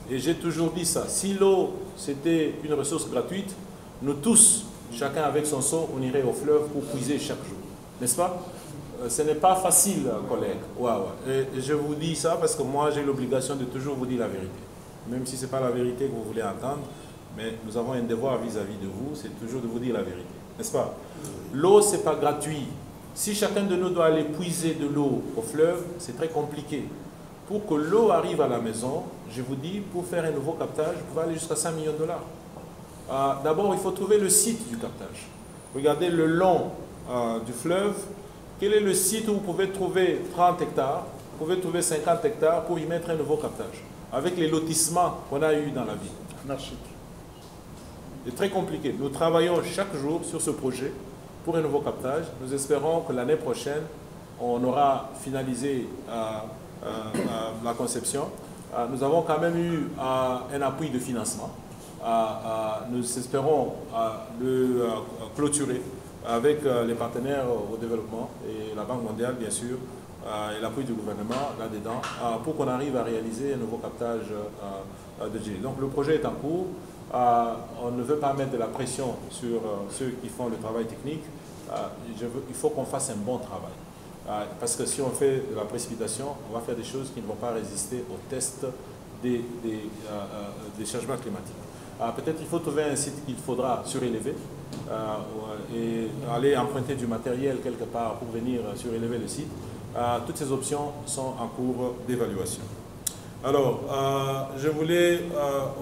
Et j'ai toujours dit ça. Si l'eau, c'était une ressource gratuite, nous tous, chacun avec son seau, on irait au fleuve pour puiser chaque jour. N'est-ce pas? Ce n'est pas facile, collègues. Et je vous dis ça parce que moi, j'ai l'obligation de toujours vous dire la vérité. Même si ce n'est pas la vérité que vous voulez entendre, mais nous avons un devoir vis-à-vis de vous, c'est toujours de vous dire la vérité. N'est-ce pas? L'eau, ce n'est pas gratuit. Si chacun de nous doit aller puiser de l'eau au fleuve, c'est très compliqué. Pour que l'eau arrive à la maison, je vous dis, pour faire un nouveau captage, vous pouvez aller jusqu'à 5 millions de dollars. D'abord, il faut trouver le site du captage. Regardez le long du fleuve. Quel est le site où vous pouvez trouver 30 hectares, vous pouvez trouver 50 hectares pour y mettre un nouveau captage, avec les lotissements qu'on a eu dans la ville. Anarchique. C'est très compliqué. Nous travaillons chaque jour sur ce projet pour un nouveau captage. Nous espérons que l'année prochaine, on aura finalisé la conception. Nous avons quand même eu un appui de financement. Nous espérons le clôturer avec les partenaires au développement et la Banque mondiale, bien sûr, et l'appui du gouvernement là-dedans, pour qu'on arrive à réaliser un nouveau captage de Ndjili. Donc le projet est en cours. On ne veut pas mettre de la pression sur ceux qui font le travail technique. Il faut qu'on fasse un bon travail. Parce que si on fait de la précipitation, on va faire des choses qui ne vont pas résister au test des changements climatiques. Peut-être qu'il faut trouver un site qu'il faudra surélever et aller emprunter du matériel quelque part pour venir surélever le site. Toutes ces options sont en cours d'évaluation. Alors, je voulais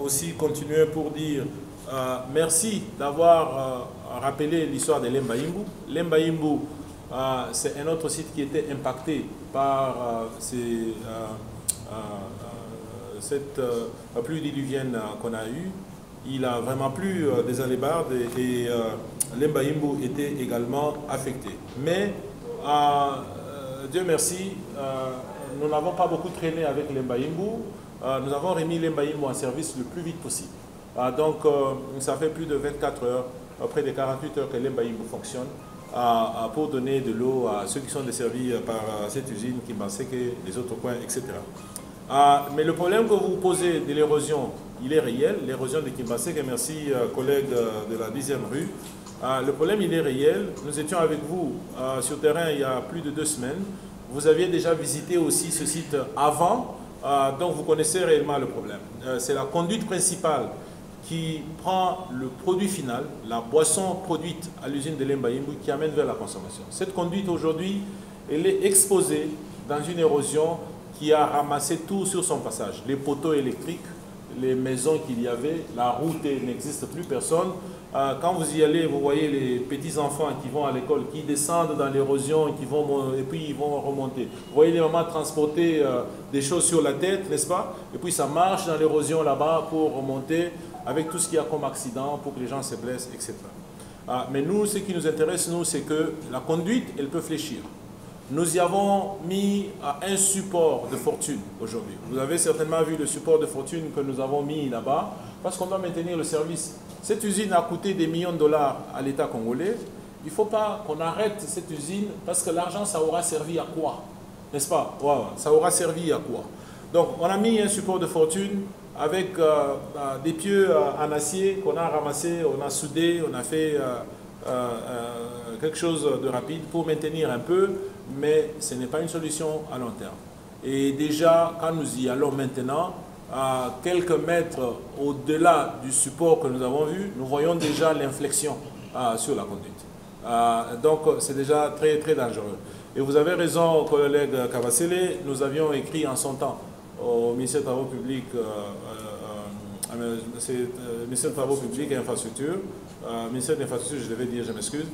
aussi continuer pour dire merci d'avoir rappelé l'histoire de Lemba Yimbu. Lemba Yimbu, c'est un autre site qui était impacté par cette pluie diluvienne qu'on a eue. Il a vraiment plu des alébardes et Lemba Yimbu était également affecté. Mais, Dieu merci, nous n'avons pas beaucoup traîné avec Lemba Yimbu. Nous avons remis Lemba Yimbu en service le plus vite possible. Donc, ça fait plus de 24 heures, près de 48 heures que Lemba Yimbu fonctionne pour donner de l'eau à ceux qui sont desservis par cette usine, Kimbaseke, les autres coins, etc. Mais le problème que vous posez de l'érosion, il est réel, l'érosion de Kimbaseke, merci collègue de la 10e rue. Le problème, il est réel. Nous étions avec vous sur terrain il y a plus de 2 semaines. Vous aviez déjà visité aussi ce site avant, donc vous connaissez réellement le problème. C'est la conduite principale qui prend le produit final, la boisson produite à l'usine de Lemba Yimbu, qui amène vers la consommation. Cette conduite aujourd'hui, elle est exposée dans une érosion qui a ramassé tout sur son passage. Les poteaux électriques, les maisons qu'il y avait, la route n'existe plus, personne. Quand vous y allez, vous voyez les petits-enfants qui vont à l'école, qui descendent dans l'érosion et puis ils vont remonter. Vous voyez les mamans transporter des choses sur la tête, n'est-ce pas? Et puis ça marche dans l'érosion là-bas pour remonter avec tout ce qu'il y a comme accident, pour que les gens se blessent, etc. Mais nous, ce qui nous intéresse, nous, c'est que la conduite, elle peut fléchir. Nous y avons mis un support de fortune aujourd'hui. Vous avez certainement vu le support de fortune que nous avons mis là-bas, parce qu'on doit maintenir le service. Cette usine a coûté des millions de dollars à l'État congolais. Il ne faut pas qu'on arrête cette usine, parce que l'argent, ça aura servi à quoi? N'est-ce pas? Wow, ça aura servi à quoi? Donc, on a mis un support de fortune avec des pieux en acier qu'on a ramassés, on a soudé, on a fait quelque chose de rapide pour maintenir un peu, mais ce n'est pas une solution à long terme. Et déjà, quand nous y allons maintenant, à quelques mètres au-delà du support que nous avons vu, nous voyons déjà l'inflexion sur la conduite. Donc, c'est déjà très, très dangereux. Et vous avez raison, collègue Kavasele, nous avions écrit en son temps au ministère des Travaux Publics, ministère des Travaux Publics et Infrastructures, ministère de l'Infrastructure, je devais dire, je m'excuse.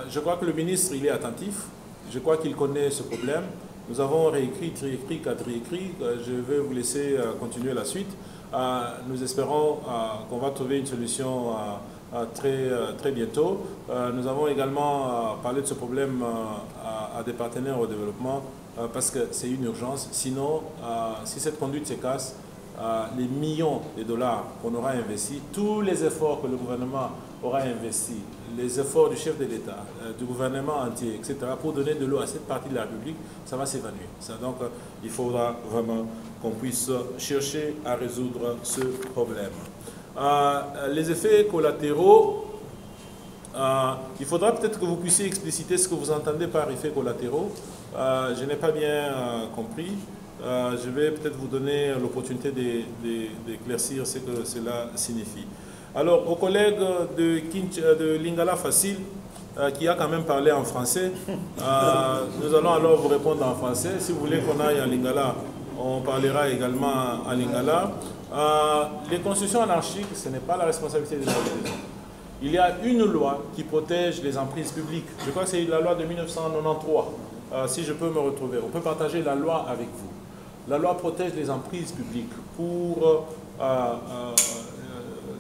Je crois que le ministre, il est attentif. Je crois qu'il connaît ce problème. Nous avons réécrit, triécrit, quadriécrit. Je vais vous laisser continuer la suite. Nous espérons qu'on va trouver une solution très bientôt. Nous avons également parlé de ce problème à des partenaires au développement parce que c'est une urgence. Sinon, si cette conduite se casse, les millions de dollars qu'on aura investis, tous les efforts que le gouvernement aura investis, les efforts du chef de l'État, du gouvernement entier, etc., pour donner de l'eau à cette partie de la République, ça va s'évanouir. Donc, il faudra vraiment qu'on puisse chercher à résoudre ce problème. Les effets collatéraux, il faudra peut-être que vous puissiez expliciter ce que vous entendez par effets collatéraux. Je n'ai pas bien compris. Je vais peut-être vous donner l'opportunité d'éclaircir ce que cela signifie. Alors, aux collègues de Lingala Facile, qui a quand même parlé en français, nous allons alors vous répondre en français. Si vous voulez qu'on aille en Lingala, on parlera également en Lingala. Les constructions anarchiques, ce n'est pas la responsabilité de la région. Il y a une loi qui protège les emprises publiques. Je crois que c'est la loi de 1993. Si je peux me retrouver, on peut partager la loi avec vous. La loi protège les emprises publiques pour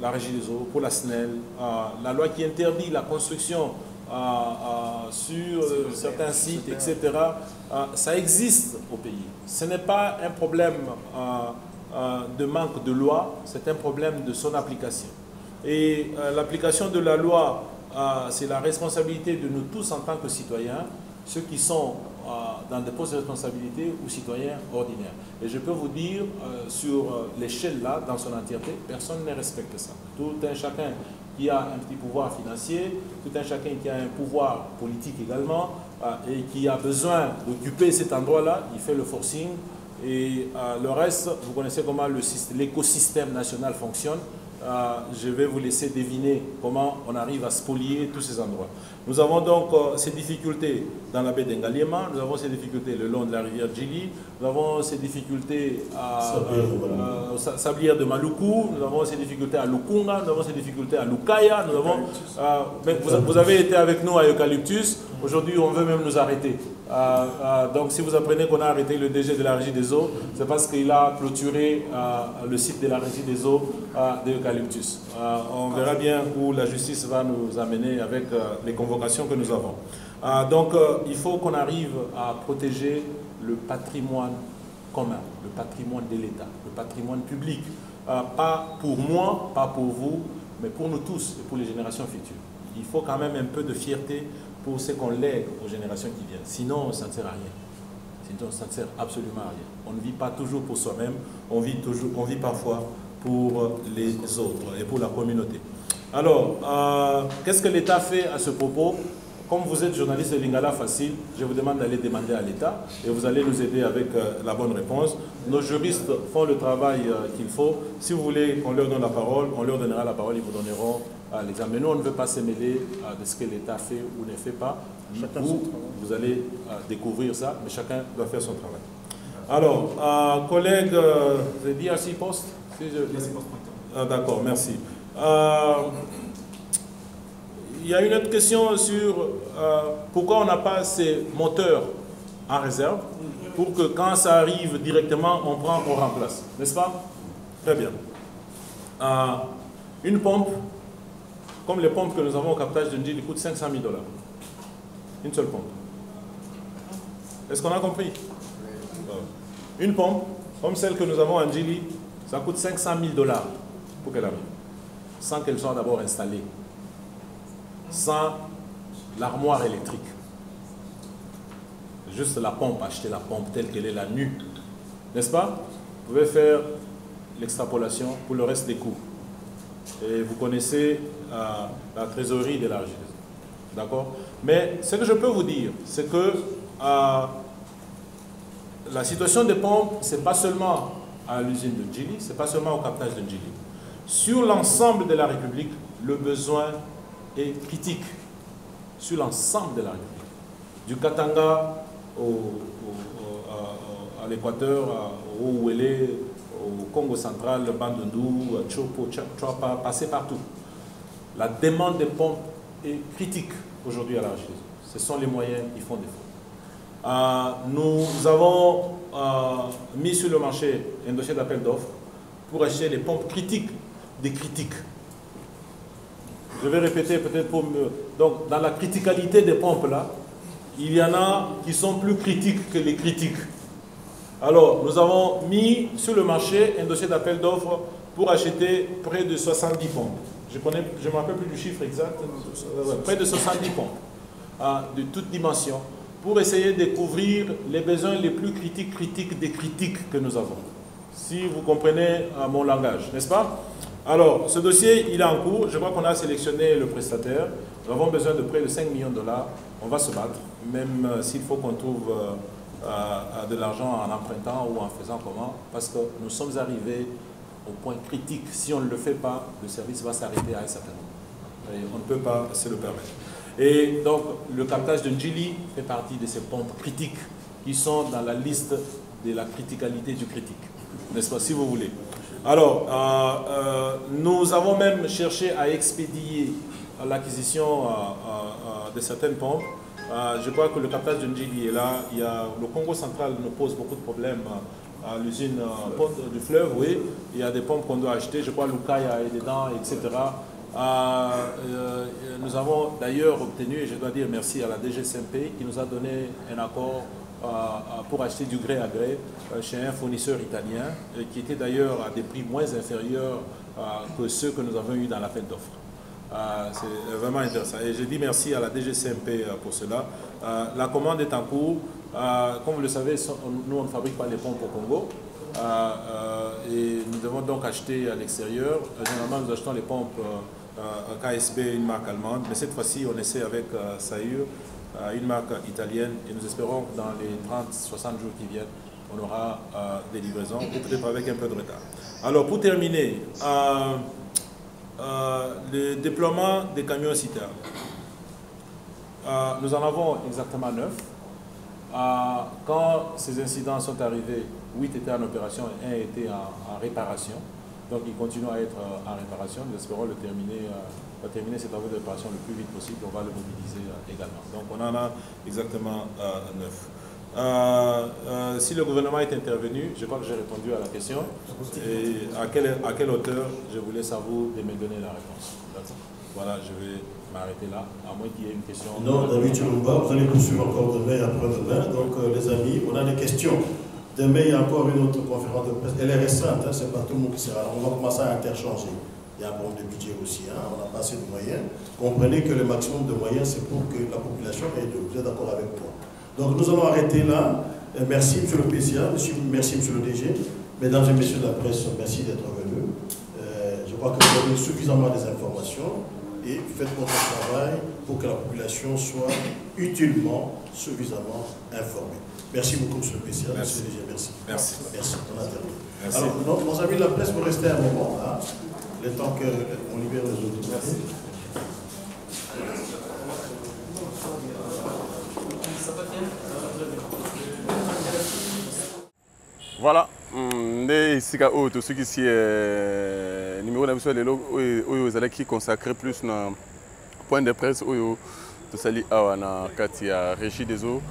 la Régie des eaux, pour la SNEL, la loi qui interdit la construction sur certains sites, etc. Ça existe au pays. Ce n'est pas un problème de manque de loi, c'est un problème de son application. Et l'application de la loi, c'est la responsabilité de nous tous en tant que citoyens, ceux qui sont dans des postes de responsabilité ou citoyens ordinaires. Et je peux vous dire, sur l'échelle là, dans son entièreté, personne ne respecte ça. Tout un chacun qui a un petit pouvoir financier, tout un chacun qui a un pouvoir politique également, et qui a besoin d'occuper cet endroit-là, il fait le forcing. Et le reste, vous connaissez comment l'écosystème national fonctionne. Je vais vous laisser deviner comment on arrive à spolier tous ces endroits. Nous avons donc ces difficultés dans la baie d'Engaliema, nous avons ces difficultés le long de la rivière Djili, nous avons ces difficultés à Sablière de Maluku, nous avons ces difficultés à Lukunga, nous avons ces difficultés à Lukaya, nous avons, vous avez été avec nous à Eucalyptus, aujourd'hui on veut même nous arrêter. Donc si vous apprenez qu'on a arrêté le DG de la Régie des eaux, c'est parce qu'il a clôturé le site de la Régie des eaux d'Eucalyptus. On verra bien où la justice va nous amener avec les convocations que nous avons. Donc il faut qu'on arrive à protéger le patrimoine commun, le patrimoine de l'État, le patrimoine public. Pas pour moi, pas pour vous, mais pour nous tous et pour les générations futures. Il faut quand même un peu de fierté pour ce qu'on lègue aux générations qui viennent. Sinon, ça ne sert à rien. Sinon, ça ne sert absolument à rien. On ne vit pas toujours pour soi-même, on vit parfois pour les autres et pour la communauté. Alors, qu'est-ce que l'État fait à ce propos? Comme vous êtes journaliste de Lingala Facile, je vous demande d'aller demander à l'État et vous allez nous aider avec la bonne réponse. Nos juristes font le travail qu'il faut. Si vous voulez qu'on leur donne la parole, on leur donnera la parole, ils vous donneront l'examen. Mais nous, on ne veut pas se mêler de ce que l'État fait ou ne fait pas. Vous allez découvrir ça, mais chacun doit faire son travail. Alors, collègue, vous avez dit DRC Post d'accord, merci. Il y a une autre question sur pourquoi on n'a pas ces moteurs en réserve pour que quand ça arrive directement, on remplace, n'est-ce pas? Très bien. Une pompe, comme les pompes que nous avons au captage de Ndjili, coûte 500 000 $. Une seule pompe. Est-ce qu'on a compris? Une pompe, comme celle que nous avons à Ndjili, ça coûte 500 000 $ pour qu'elle arrive, sans qu'elle soit d'abord installée, sans l'armoire électrique. Juste la pompe, acheter la pompe telle qu'elle est là, nue. N'est-ce pas? Vous pouvez faire l'extrapolation pour le reste des coûts. Et vous connaissez la trésorerie de la RGDOSI. D'accord? Mais ce que je peux vous dire, c'est que la situation des pompes, ce n'est pas seulement à l'usine de Ndjili, ce n'est pas seulement au captage de Ndjili. Sur l'ensemble de la République, le besoin est critique. Sur l'ensemble de la République. Du Katanga à l'Équateur, au Ouélé, au Congo central, Bandundu, Chopo, Chapa, passer partout. La demande des pompes est critique aujourd'hui à la RGDOSI. Ce sont les moyens qui font défaut. Nous avons mis sur le marché un dossier d'appel d'offres pour acheter les pompes critiques des critiques. Je vais répéter peut-être pour mieux. Donc, dans la criticalité des pompes là, il y en a qui sont plus critiques que les critiques. Alors, nous avons mis sur le marché un dossier d'appel d'offres pour acheter près de 70 pompes. Je ne me rappelle plus du chiffre exact. Près de 70 pompes de toutes dimensions pour essayer de couvrir les besoins les plus critiques des critiques que nous avons. Si vous comprenez mon langage, n'est-ce pas? Alors, ce dossier, il est en cours. Je crois qu'on a sélectionné le prestataire. Nous avons besoin de près de 5 millions de $. On va se battre, même s'il faut qu'on trouve de l'argent en empruntant ou en faisant comment, parce que nous sommes arrivés au point critique. Si on ne le fait pas, le service va s'arrêter à un certain moment. Et on ne peut pas se le permettre. Et donc, le captage de Ndjili fait partie de ces pompes critiques qui sont dans la liste de la criticalité du critique. N'est-ce pas, si vous voulez. Alors, nous avons même cherché à expédier l'acquisition de certaines pompes. Je crois que le captage de Ndjili est là. Le Congo central nous pose beaucoup de problèmes à l'usine du fleuve, oui. Il y a des pompes qu'on doit acheter. Je crois que Lukaya est dedans, etc. Nous avons d'ailleurs obtenu, et je dois dire merci à la DGCMP, qui nous a donné un accord pour acheter du gré à gré chez un fournisseur italien, qui était d'ailleurs à des prix moins inférieurs que ceux que nous avons eus dans l'appel d'offres. C'est vraiment intéressant. Et je dis merci à la DGCMP pour cela. La commande est en cours. Comme vous le savez, nous on ne fabrique pas les pompes au Congo. Et nous devons donc acheter à l'extérieur. Généralement, nous achetons les pompes KSB, une marque allemande. Mais cette fois-ci, on essaie avec Saïr, une marque italienne. Et nous espérons que dans les 30-60 jours qui viennent, on aura des livraisons, ou peut-être avec un peu de retard. Alors, pour terminer, le déploiement des camions citernes. Nous en avons exactement 9. Quand ces incidents sont arrivés, 8 étaient en opération et 1 était en réparation. Donc ils continuent à être en réparation. Nous espérons terminer ces travaux de réparation le plus vite possible. On va le mobiliser également. Donc on en a exactement 9. Si le gouvernement est intervenu, je crois que j'ai répondu à la question. Et à quelle hauteur, je vous laisse à vous de me donner la réponse. Voilà, je vais m'arrêter là, à moins qu'il y ait une question. Non, David Chulumba, vous allez poursuivre encore demain et après-demain. Donc les amis, on a des questions. Demain, il y a encore une autre conférence de presse. Elle est restreinte, hein, c'est pas tout le monde qui sera là. On va commencer à interchanger. Il y a un problème de budget aussi, hein, on n'a pas assez de moyens. Comprenez que le maximum de moyens, c'est pour que la population ait de. Vous êtes d'accord avec moi? Donc nous allons arrêter là. Merci, monsieur le PCA, merci, monsieur le DG. Mesdames et messieurs de la presse, merci d'être venus. Je crois que vous avez suffisamment des informations et faites votre travail pour que la population soit utilement, suffisamment informée. Merci beaucoup, monsieur le PCA, monsieur le DG, merci. Merci. Merci, on a terminé. Merci. Alors, nos amis de la presse, vous restez un moment, hein, le temps qu'on libère les autres. Merci. Voilà, ici, tout ce qui est numéro d'ambition, les qui consacré plus dans point de presse, tout ça, à Katia, Régie des eaux,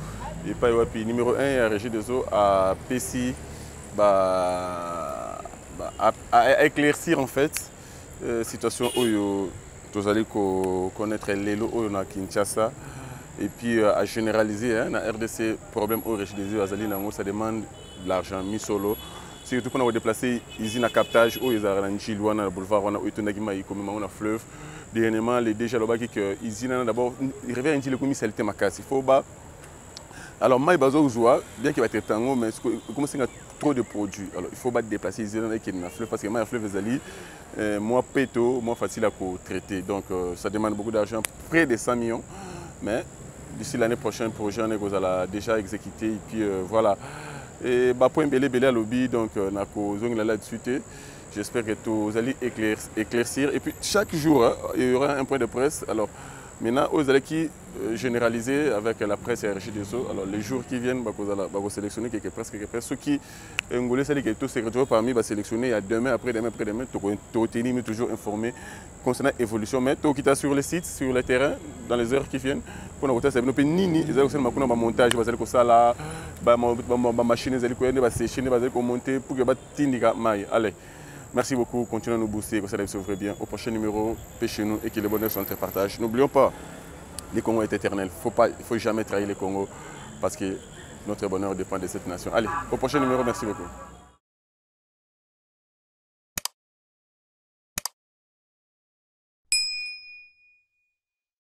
et pas numéro 1, à Régie des eaux, à PCI, à éclaircir en fait la situation où vous allez connaître les lots à Kinshasa. Et puis à généraliser, dans la RDC, problème au Régie des eaux, ça demande de l'argent mis solo. Surtout pour nous déplacer usine à captage, où ils ont un le boulevard, on a un fleuve. Dernièrement, les déjà là-bas qui usine d'abord, il revient à dire que c'est le thème il faut bas. Alors moi, bien qu'il va être tango, mais comme c'est trop de produits, alors il faut pas déplacer usine qui est dans le fleuve parce que moi, le fleuve est moins péto, moins facile à traiter. Donc ça demande beaucoup d'argent, près de 100 millions. Mais d'ici l'année prochaine, le projet est déjà exécuté. Et puis voilà. Et pour un belé à lobby, donc on a là-dessus. J'espère que vous allez éclaircir. Et puis chaque jour, il y aura un point de presse. Alors maintenant, vous allez généraliser avec la presse et la Régie des eaux. Alors les jours qui viennent, vous sélectionner quelques presses. Ceux qui ont tout secrétaire parmi, va sélectionner demain, après-demain, après-demain. Vous toujours informé concernant l'évolution. Mais tout qui est sur les sites, sur le terrain, dans les heures qui viennent. Pour nous, c'est un montage, ma machine, monter pour que allez. Merci beaucoup, continuez à nous booster, que ça devrait bien. Au prochain numéro, chez nous et que le bonheur soit entre partage. N'oublions pas, le Congo est éternel. Il ne faut jamais trahir le Congo parce que notre bonheur dépend de cette nation. Allez, au prochain numéro, merci beaucoup.